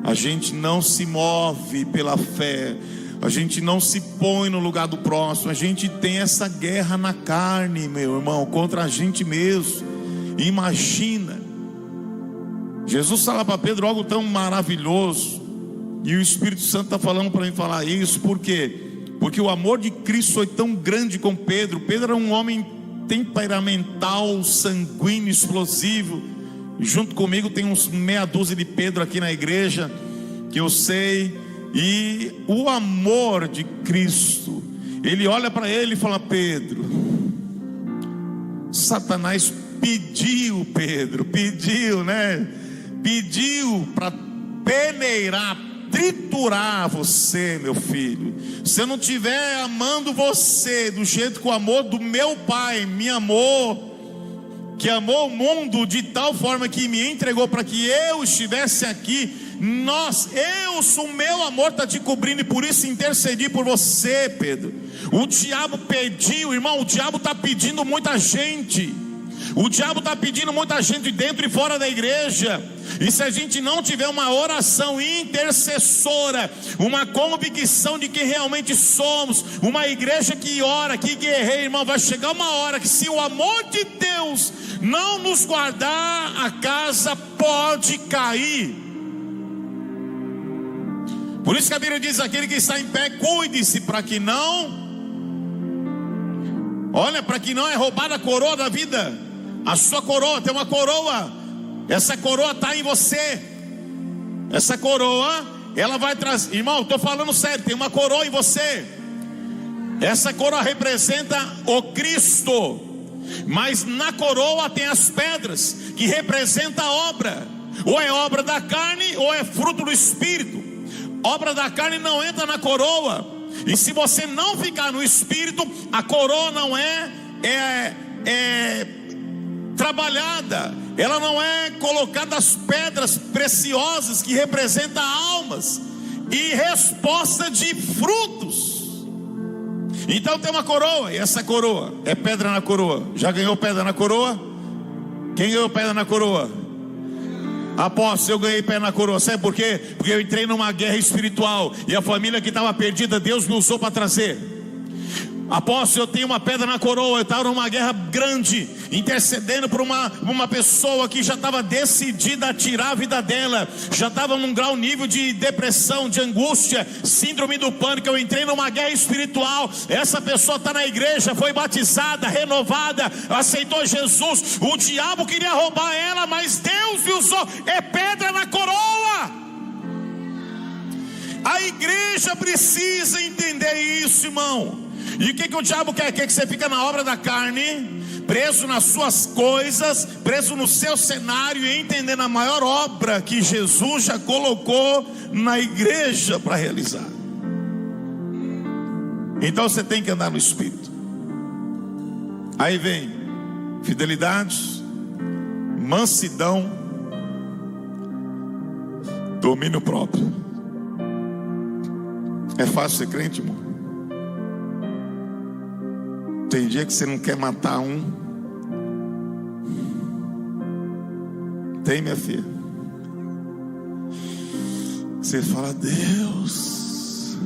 A gente não se move pela fé. A gente não se põe no lugar do próximo. A gente tem essa guerra na carne, meu irmão, contra a gente mesmo. Imagina, Jesus fala para Pedro algo tão maravilhoso, e o Espírito Santo está falando para mim falar isso. Por quê? Porque o amor de Cristo foi tão grande com Pedro. Pedro era um homem temperamental, sanguíneo, explosivo. Junto comigo tem uns meia dúzia de Pedro aqui na igreja, que eu sei. E o amor de Cristo, ele olha para ele e fala: Pedro, Satanás pediu, Pedro, pediu, né? Pediu para peneirar, triturar você, meu filho. Se eu não estiver amando você do jeito que o amor do meu pai me amou, que amou o mundo de tal forma que me entregou para que eu estivesse aqui, o meu amor está te cobrindo, e por isso intercedi por você, Pedro. O diabo pediu, irmão, o diabo está pedindo muita gente. O diabo está pedindo muita gente dentro e fora da igreja. E se a gente não tiver uma oração intercessora, uma convicção de quem realmente somos, uma igreja que ora, que guerreia, irmão, vai chegar uma hora que, se o amor de Deus não nos guardar, a casa pode cair. Por isso que a Bíblia diz: aquele que está em pé, cuide-se para que não, olha, para que não é roubada a coroa da vida. A sua coroa, tem uma coroa. Essa coroa está em você. Essa coroa, ela vai trazer, irmão, estou falando sério, tem uma coroa em você. Essa coroa representa o Cristo. Mas na coroa tem as pedras, que representam a obra. Ou é obra da carne, ou é fruto do Espírito. Obra da carne não entra na coroa. E se você não ficar no Espírito, a coroa não é trabalhada, ela não é colocada as pedras preciosas que representam almas e resposta de frutos. Então tem uma coroa, e essa coroa é pedra na coroa. Já ganhou pedra na coroa? Quem ganhou pedra na coroa? Apóstolo, eu ganhei pedra na coroa. Sabe por quê? Porque eu entrei numa guerra espiritual, e a família que estava perdida, Deus me usou para trazer. Apóstolo, eu tenho uma pedra na coroa. Eu estava numa guerra grande, intercedendo por uma pessoa que já estava decidida a tirar a vida dela, já estava num grau nível de depressão, de angústia, síndrome do pânico. Eu entrei numa guerra espiritual. Essa pessoa está na igreja, foi batizada, renovada, aceitou Jesus. O diabo queria roubar ela, mas Deus me usou. É pedra na coroa. A igreja precisa entender isso, irmão. E o que o diabo quer? Quer que você fique na obra da carne, preso nas suas coisas, preso no seu cenário, e entendendo a maior obra que Jesus já colocou na igreja para realizar. Então você tem que andar no Espírito. Aí vem fidelidade, mansidão, domínio próprio. É fácil ser crente, irmão? Tem dia que você não quer matar um. Tem, minha filha? Você fala: Deus,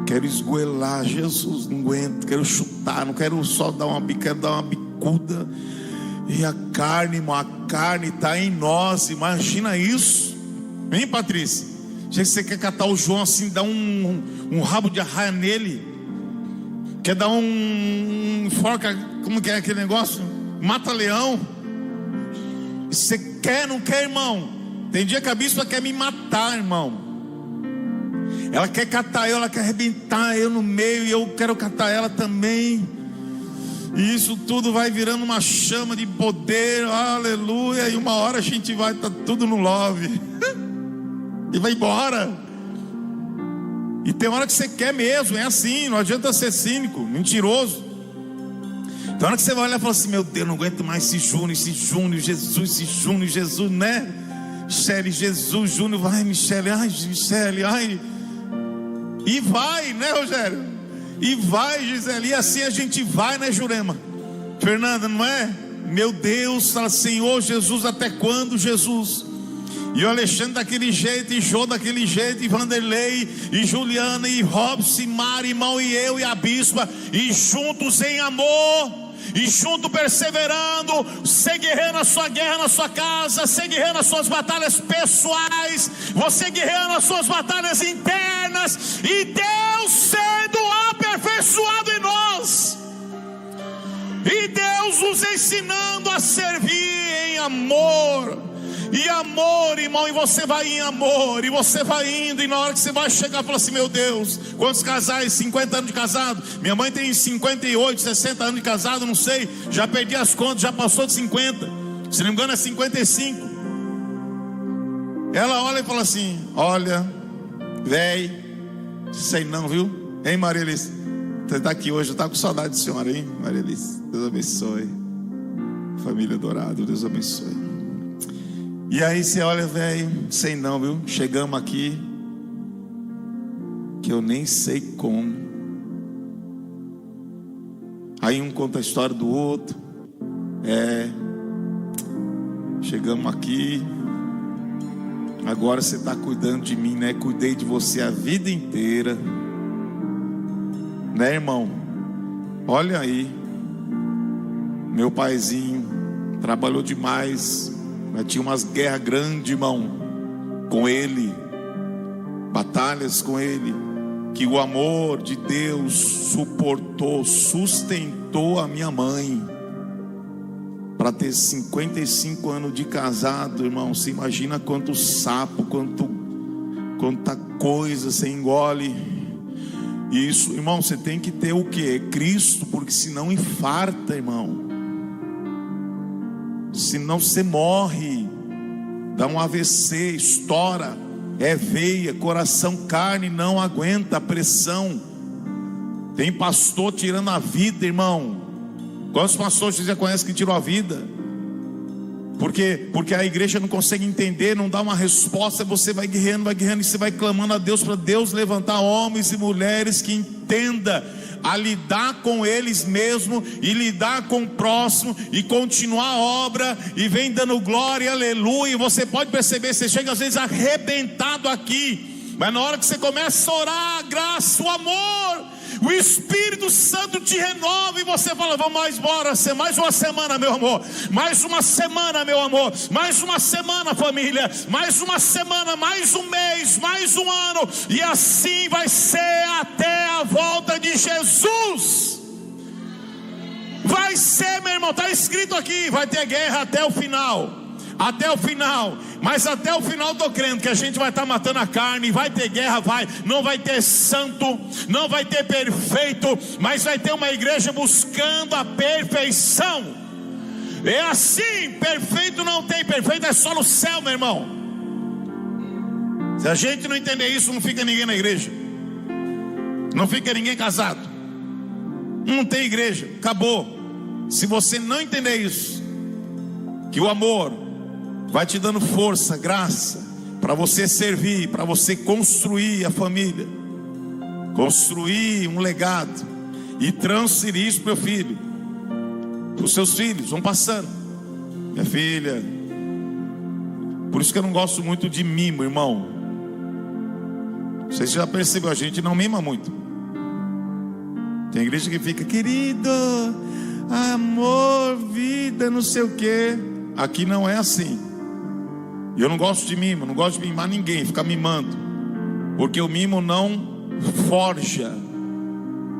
quero esgoelar Jesus, não aguento, quero chutar, não quero só dar uma bica, quero dar uma bicuda. E a carne, irmão, a carne está em nós. Imagina isso, hein, Patrícia? Já que você quer catar o João assim, dar um rabo de arraia nele, quer dar enforca, como que é aquele negócio? Mata-leão. Você quer, não quer, irmão? Tem dia que a bispa quer me matar, irmão. Ela quer catar eu, ela quer arrebentar eu no meio, e eu quero catar ela também. E isso tudo vai virando uma chama de poder, aleluia. E uma hora a gente vai estar tudo no love e vai embora. E tem hora que você quer mesmo, é assim, não adianta ser cínico, mentiroso. Tem hora que você vai olhar e fala assim: meu Deus, não aguento mais esse Júnior, Jesus, né? Michele, Jesus, Júnior, vai, Michele, ai, Michele, ai. E vai, né, Rogério? E vai, Gisele, e assim a gente vai, né, Jurema? Fernanda, não é? Meu Deus, fala: Senhor Jesus, até quando, Jesus? E o Alexandre daquele jeito, e Jô daquele jeito, e Vanderlei, e Juliana, e Robson, e Mari, irmão, e eu, e a bispa, e juntos em amor, e junto perseverando, você guerreando a sua guerra na sua casa, você guerreando as suas batalhas pessoais, você guerreando as suas batalhas internas, e Deus sendo aperfeiçoado em nós, e Deus nos ensinando a servir em amor. E amor, irmão, e você vai em amor, e você vai indo, e na hora que você vai chegar, fala assim: meu Deus, quantos casais, 50 anos de casado? Minha mãe tem 58, 60 anos de casado, não sei, já perdi as contas, já passou de 50, se não me engano é 55. Ela olha e fala assim: olha, véi, sei não, viu? Hein, Maria Alice? Você está aqui hoje, está com saudade da senhora, hein, Maria Alice? Deus abençoe. Família Dourado, Deus abençoe. E aí você olha: velho, sei não, viu? Chegamos aqui, que eu nem sei como. Aí um conta a história do outro. Chegamos aqui, agora você está cuidando de mim, né? Cuidei de você a vida inteira, né, irmão? Olha aí, meu paizinho trabalhou demais. Mas tinha umas guerras grandes, irmão, com ele, batalhas com ele, que o amor de Deus suportou, sustentou a minha mãe, para ter 55 anos de casado, irmão. Você imagina quanto sapo, quanta coisa você engole. Isso, irmão, você tem que ter o que? Cristo, porque senão infarta, irmão. Senão você morre, dá um AVC, estoura, é veia, coração, carne, não aguenta a pressão. Tem pastor tirando a vida, irmão. Quantos pastores você já conhece que tirou a vida? Porque a igreja não consegue entender, não dá uma resposta. Você vai guerreando, e você vai clamando a Deus, para Deus levantar homens e mulheres que entenda a lidar com eles mesmos, e lidar com o próximo, e continuar a obra, e vem dando glória, aleluia. E você pode perceber, você chega às vezes arrebentado aqui, mas na hora que você começa a orar, a graça, o amor, o Espírito Santo te renova, e você fala: vamos mais embora, mais uma semana, meu amor, mais uma semana, meu amor, mais uma semana, família, mais uma semana, mais um mês, mais um ano, e assim vai ser até a volta de Jesus. Vai ser, meu irmão, está escrito aqui: vai ter guerra até o final, até o final. Mas até o final estou crendo que a gente vai estar matando a carne. Vai ter guerra, não vai ter santo, não vai ter perfeito, mas vai ter uma igreja buscando a perfeição. É assim, perfeito não tem, perfeito é só no céu, meu irmão. Se a gente não entender isso, não fica ninguém na igreja, não fica ninguém casado, não tem igreja, acabou. Se você não entender isso, que o amor vai te dando força, graça, para você servir, para você construir a família, construir um legado e transferir isso para o meu filho, para os seus filhos, vão passando. Minha filha, por isso que eu não gosto muito de mimo, irmão. Você já percebeu, a gente não mima muito. Tem igreja que fica, querido, amor, vida, não sei o que. Aqui não é assim. E eu não gosto de mimo, não gosto de mimar ninguém, ficar mimando, porque o mimo não forja,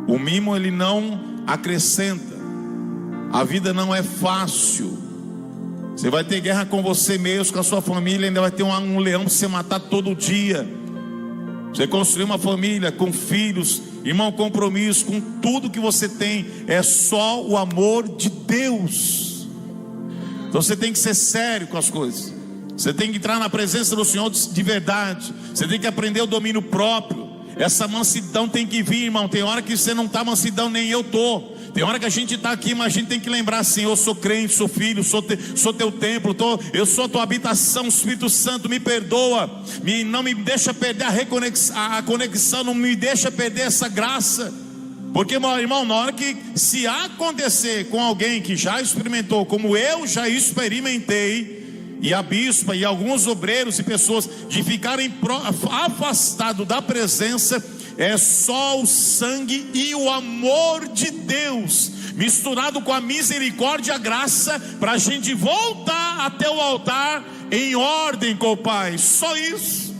o mimo ele não acrescenta. A vida não é fácil. Você vai ter guerra com você mesmo, com a sua família, ainda vai ter um leão para você matar todo dia. Você construir uma família com filhos, irmão, compromisso com tudo que você tem, é só o amor de Deus. Então você tem que ser sério com as coisas. Você tem que entrar na presença do Senhor de verdade. Você tem que aprender o domínio próprio. Essa mansidão tem que vir, irmão. Tem hora que você não está mansidão, nem eu estou. Tem hora que a gente está aqui, mas a gente tem que lembrar assim: eu sou crente, sou filho, sou teu templo, eu sou tua habitação, Espírito Santo, me perdoa, não me deixa perder a conexão, não me deixa perder essa graça. Porque, meu irmão, na hora que se acontecer com alguém que já experimentou, como eu já experimentei, e a bispa e alguns obreiros e pessoas, de ficarem afastados da presença, é só o sangue e o amor de Deus misturado com a misericórdia e a graça, para a gente voltar até o altar em ordem com o Pai. Só isso.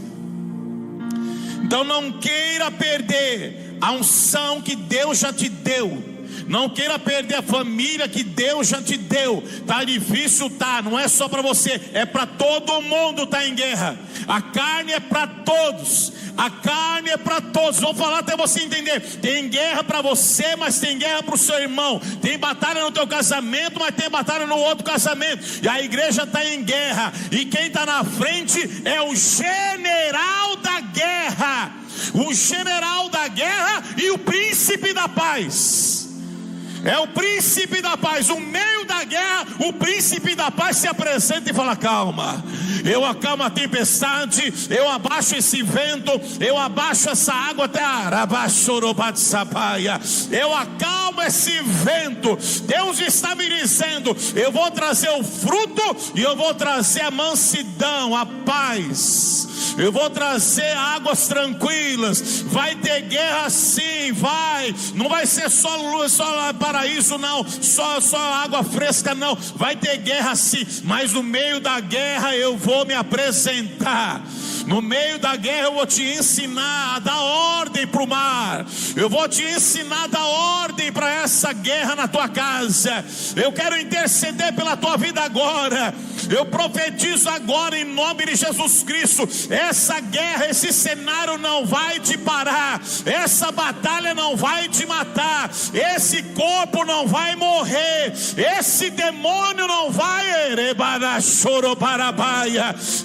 Então não queira perder a unção que Deus já te deu. Não queira perder a família que Deus já te deu. Tá difícil, tá, não é só para você, é para todo mundo. Tá em guerra. A carne é para todos. A carne é para todos. Vou falar até você entender. Tem guerra para você, mas tem guerra para o seu irmão. Tem batalha no teu casamento, mas tem batalha no outro casamento. E a igreja está em guerra. E quem está na frente é o general da guerra. O general da guerra e o príncipe da paz. É o príncipe da paz. No meio da guerra, o príncipe da paz se apresenta e fala: calma, eu acalmo a tempestade, eu abaixo esse vento, eu abaixo essa água até a Arabaxorobatsapaia. Eu acalmo esse vento. Deus está me dizendo: eu vou trazer o fruto e eu vou trazer a mansidão, a paz. Eu vou trazer águas tranquilas. Vai ter guerra sim, vai. Não vai ser só luz, só paraíso não, só água fresca não. Vai ter guerra sim, mas no meio da guerra eu vou me apresentar. No meio da guerra eu vou te ensinar a dar ordem para o mar. Eu vou te ensinar a dar ordem para essa guerra na tua casa. Eu quero interceder pela tua vida agora. Eu profetizo agora em nome de Jesus Cristo. Essa guerra, esse cenário não vai te parar. Essa batalha não vai te matar. Esse corpo não vai morrer. Esse demônio não vai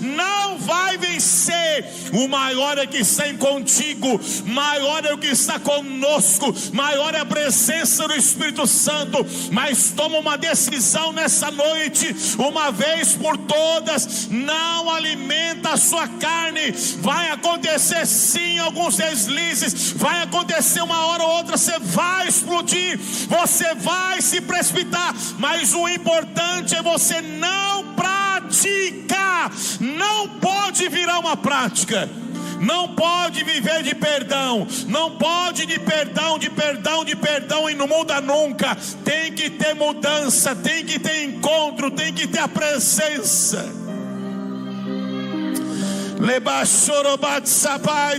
não vai vencer. O maior é que está contigo, maior é o que está conosco, maior é a presença do Espírito Santo. Mas toma uma decisão nessa noite, uma vez por todas: não alimenta a sua carne. Vai acontecer sim alguns deslizes, vai acontecer uma hora ou outra, você vai explodir, você vai se precipitar, mas o importante é você não praticar. Não pode virar uma prática. Não pode viver de perdão. Não pode de perdão e não muda nunca. Tem que ter mudança, tem que ter encontro, tem que ter a presença.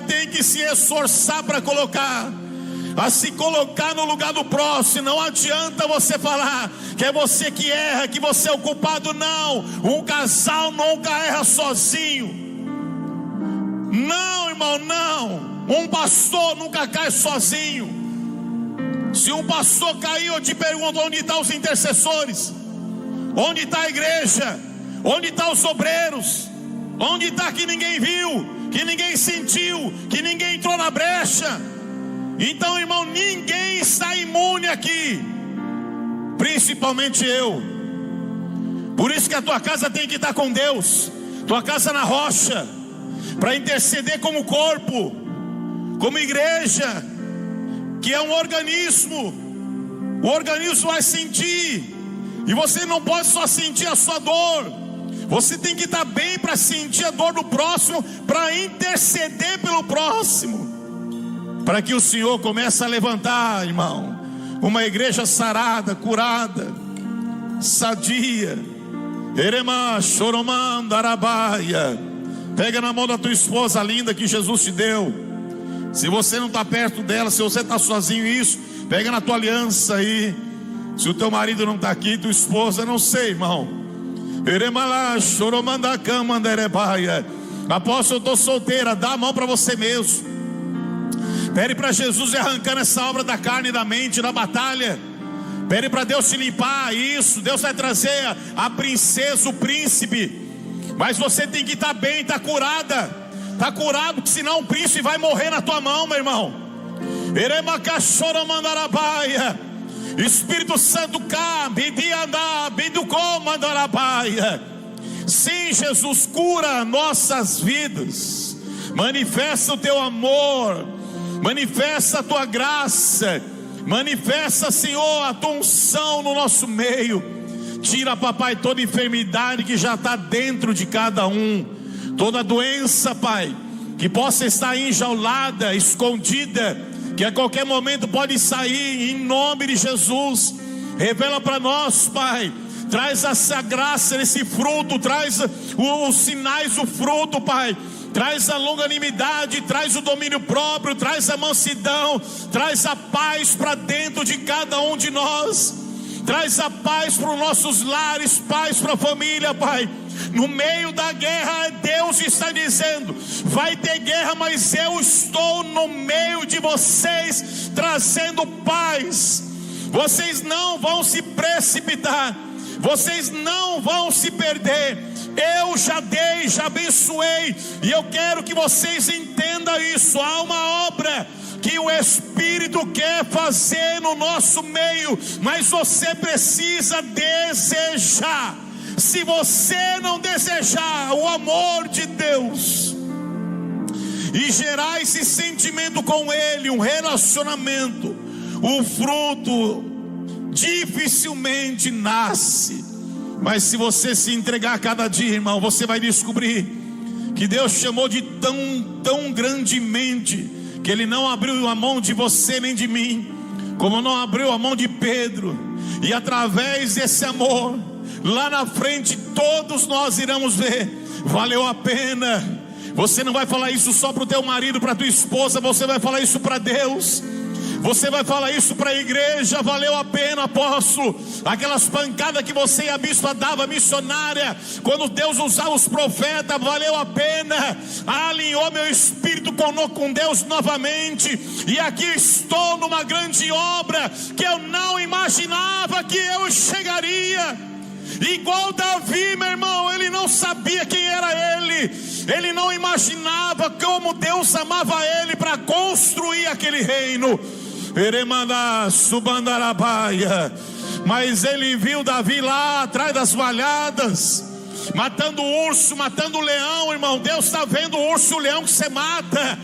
Tem que se esforçar para colocar. a se colocar no lugar do próximo. Não adianta você falar que é você que erra, que você é o culpado. Não, um casal nunca erra sozinho. Não, irmão, não. Um pastor nunca cai sozinho. Se um pastor caiu, eu te pergunto: onde estão os intercessores? Onde está a igreja? Onde estão os obreiros? Onde está que ninguém viu, que ninguém sentiu, que ninguém entrou na brecha? Então, irmão, ninguém está imune aqui, principalmente eu. Por isso que a tua casa tem que estar com Deus, tua casa na rocha, para interceder como corpo, como igreja, que é um organismo. O organismo vai sentir, e você não pode só sentir a sua dor, você tem que estar bem para sentir a dor do próximo, para interceder pelo próximo, para que o Senhor comece a levantar, irmão, uma igreja sarada, curada, sadia. Erema choromanda arabaia. Pega na mão da tua esposa linda que Jesus te deu. Se você não está perto dela, se você está sozinho, isso, pega na tua aliança aí. Se o teu marido não está aqui, tua esposa, não sei, irmão. Erema lá choromanda cama anderebaia. Apóstolo, eu estou solteira, dá a mão para você mesmo. Pede para Jesus ir arrancando essa obra da carne e da mente, da batalha. Pede para Deus te limpar isso. Deus vai trazer a princesa, o príncipe. Mas você tem que estar bem, estar curada. Está curado, porque senão o príncipe vai morrer na tua mão, meu irmão. Espírito Santo, sim, Jesus, cura nossas vidas. Manifesta o teu amor, manifesta a tua graça, manifesta, Senhor, a tua unção no nosso meio. Tira, papai, toda enfermidade que já está dentro de cada um, toda doença, pai, que possa estar enjaulada, escondida, que a qualquer momento pode sair, em nome de Jesus. Revela para nós, pai, traz essa graça, esse fruto, traz os sinais do fruto, pai. Traz a longanimidade, traz o domínio próprio, traz a mansidão, traz a paz para dentro de cada um de nós. Traz a paz para os nossos lares, paz para a família, pai. No meio da guerra, Deus está dizendo: vai ter guerra, mas eu estou no meio de vocês, trazendo paz. Vocês não vão se precipitar, vocês não vão se perder. Eu já dei, já abençoei, e eu quero que vocês entendam isso. Há uma obra que o Espírito quer fazer no nosso meio, mas você precisa desejar. Se você não desejar o amor de Deus e gerar esse sentimento com Ele, um relacionamento, o fruto dificilmente nasce. Mas se você se entregar a cada dia, irmão, você vai descobrir que Deus chamou de tão grandemente, que Ele não abriu a mão de você nem de mim, como não abriu a mão de Pedro. E através desse amor, lá na frente todos nós iremos ver, valeu a pena. Você não vai falar isso só para o teu marido, para a tua esposa, você vai falar isso para Deus. Você vai falar isso para a igreja. Valeu a pena, apóstolo. Aquelas pancadas que você e a bispa dava, missionária, quando Deus usava os profetas, valeu a pena. Alinhou meu espírito com Deus novamente. E aqui estou numa grande obra que eu não imaginava que eu chegaria. Igual Davi, meu irmão, ele não sabia quem era ele. Ele não imaginava como Deus amava ele para construir aquele reino. Mas ele viu Davi lá atrás das valhadas, matando o urso, matando o leão, irmão. Deus está vendo o urso e o leão que você mata.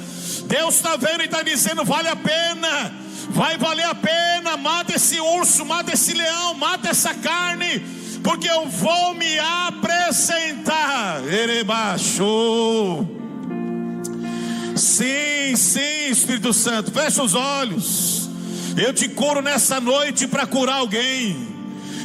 Deus está vendo e está dizendo: vale a pena, vai valer a pena. Mata esse urso, mata esse leão, mata essa carne, porque eu vou me apresentar. Erebaixo. Sim, Espírito Santo, fecha os olhos. Eu te curo nessa noite para curar alguém.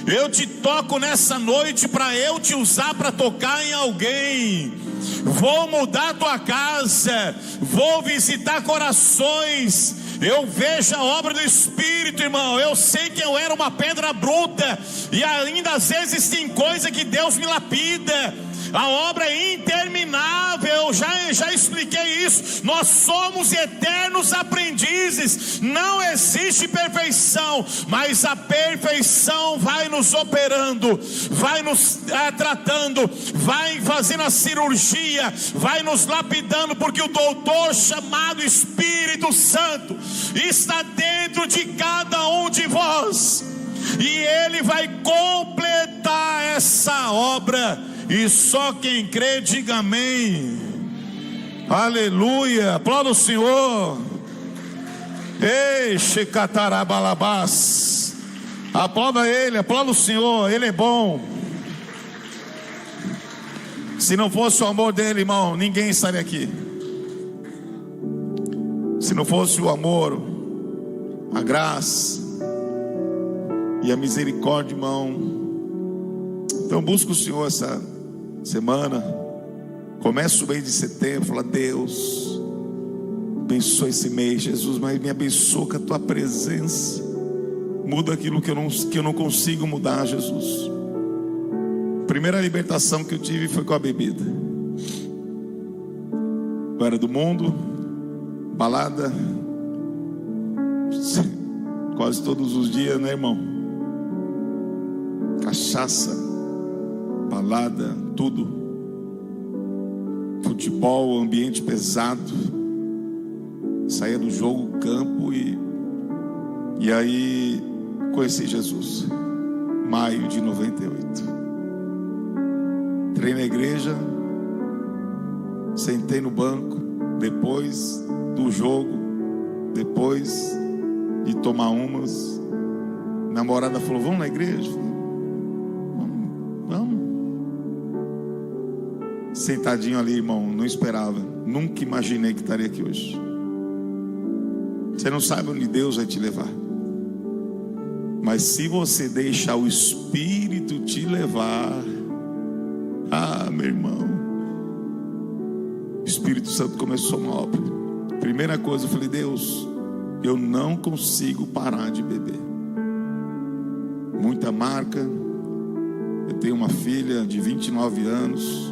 Eu te toco nessa noite para eu te usar para tocar em alguém. Vou mudar tua casa, vou visitar corações, Eu vejo a obra do Espírito, irmão. Eu sei que eu era uma pedra bruta, e ainda às vezes tem coisa que Deus me lapida. A obra é interminável, eu já expliquei isso. Nós somos eternos aprendizes. Não existe perfeição, mas a perfeição vai nos operando, vai nos tratando, vai fazendo a cirurgia, vai nos lapidando, porque o doutor chamado Espírito Santo está dentro de cada um de vós, e ele vai completar essa obra. E só quem crê, diga amém. Aleluia. Aplauda o Senhor. Ei, Shekatarabalabás. Aplauda Ele, aplauda o Senhor. Ele é bom. Se não fosse o amor dele, irmão, ninguém estaria aqui. Se não fosse o amor, a graça e a misericórdia, irmão. Então busca o Senhor essa semana. Começa o mês de setembro. Fala: Deus, abençoa esse mês, Jesus, mas me abençoa com a tua presença. Muda aquilo que eu não consigo mudar, Jesus. A primeira libertação que eu tive foi com a bebida. Eu era do mundo, balada, quase todos os dias, né, irmão? Cachaça, balada, tudo. Futebol, ambiente pesado. Saía do jogo, campo, e aí conheci Jesus. Maio de 98. Entrei na igreja, sentei no banco, depois do jogo, depois de tomar umas. A namorada falou: vamos na igreja? Vamos. Sentadinho ali, irmão, não esperava. Nunca imaginei que estaria aqui hoje. Você não sabe onde Deus vai te levar, mas se você deixar o Espírito te levar, meu irmão, o Espírito Santo começou uma obra. Primeira coisa, eu falei: Deus, eu não consigo parar de beber. Muita marca. Eu tenho uma filha de 29 anos,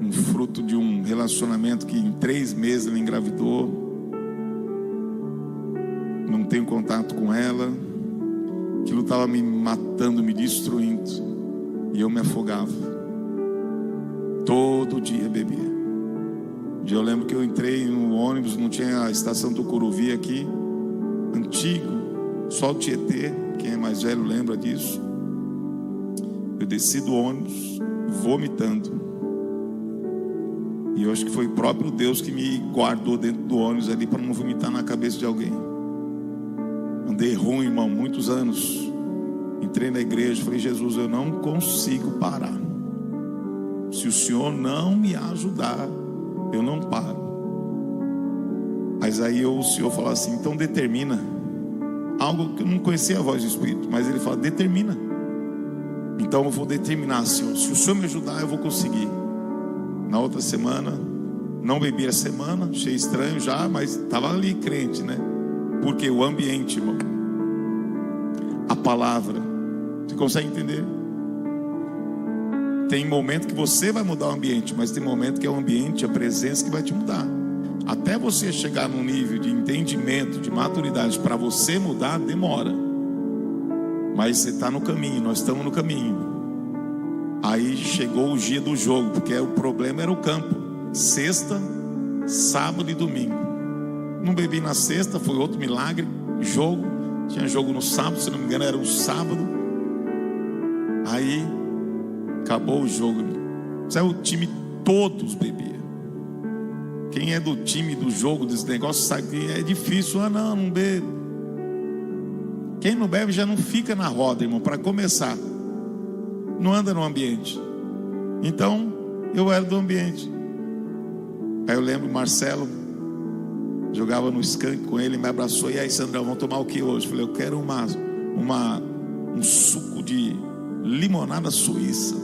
um fruto de um relacionamento que em 3 meses ela engravidou. Não tenho contato com ela. Aquilo estava me matando, me destruindo, e eu me afogava. Todo dia bebia. Um dia eu lembro que eu entrei no ônibus, não tinha a estação do Tucuruvi aqui, antigo, só o Tietê. Quem é mais velho lembra disso. Eu desci do ônibus vomitando, e eu acho que foi o próprio Deus que me guardou dentro do ônibus ali para não vomitar na cabeça de alguém. Andei ruim, irmão, muitos anos. Entrei na igreja, falei: Jesus, eu não consigo parar. Se o Senhor não me ajudar, eu não paro. Mas aí o Senhor falou assim: então determina. Algo que eu não conhecia a voz do Espírito, mas Ele fala: determina. Então eu vou determinar, Senhor. Se o Senhor me ajudar, eu vou conseguir. Na outra semana, não bebi a semana, achei estranho já, mas estava ali crente, né? Porque o ambiente, irmão, a palavra, você consegue entender? Tem momento que você vai mudar o ambiente, mas tem momento que é o ambiente, a presença que vai te mudar. Até você chegar num nível de entendimento, de maturidade, para você mudar, demora. Mas você está no caminho, nós estamos no caminho. Aí chegou o dia do jogo, porque o problema era o campo. Sexta, sábado e domingo. Não bebi na sexta, foi outro milagre. Jogo, tinha jogo no sábado, se não me engano era um sábado. Aí acabou o jogo. O time todos bebia. Quem é do time do jogo, desse negócio, sabe que é difícil. Não bebe. Quem não bebe já não fica na roda, irmão, para começar. Não anda no ambiente. Então eu era do ambiente. Aí eu lembro, Marcelo jogava no skunk com ele, me abraçou: e aí, Sandrão, vamos tomar o que hoje? Eu falei: eu quero um suco de limonada suíça.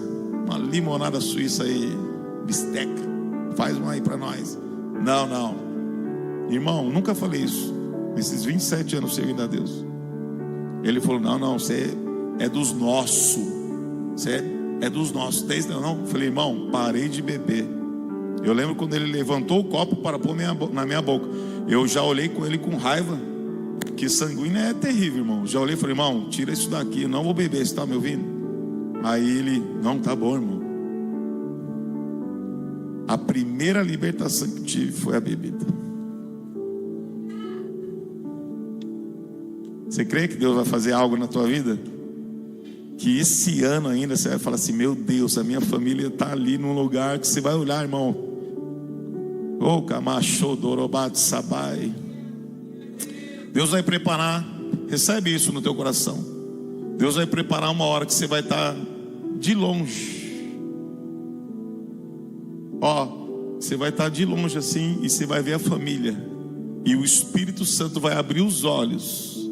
Uma limonada suíça aí, bisteca. Faz uma aí para nós. Não, irmão, nunca falei isso. esses 27 anos servindo a Deus. Ele falou: não, você é dos nossos. Você é dos nossos. Desde não. Eu falei: irmão, parei de beber. Eu lembro quando ele levantou o copo para pôr na minha boca, eu já olhei com ele com raiva. Que sanguíneo é terrível, irmão. Já olhei e falei: irmão, tira isso daqui, eu não vou beber, você está me ouvindo? Aí ele: não, tá bom, irmão. A primeira libertação que tive foi a bebida. Você crê que Deus vai fazer algo na tua vida? Que esse ano ainda você vai falar assim: meu Deus, a minha família está ali num lugar que você vai olhar, irmão. Ô Camacho, Dorobato, Sabai. Deus vai preparar, recebe isso no teu coração. Deus vai preparar uma hora que você vai estar de longe. Você vai estar de longe assim e você vai ver a família. E o Espírito Santo vai abrir os olhos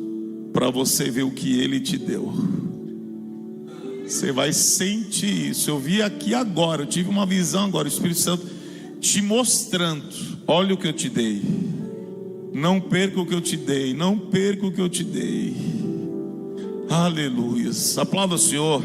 para você ver o que Ele te deu. Você vai sentir isso. Eu vi aqui agora, eu tive uma visão agora, o Espírito Santo te mostrando: olha o que eu te dei. Não perca o que eu te dei. Não perca o que eu te dei. Aleluia. Aplauda o Senhor.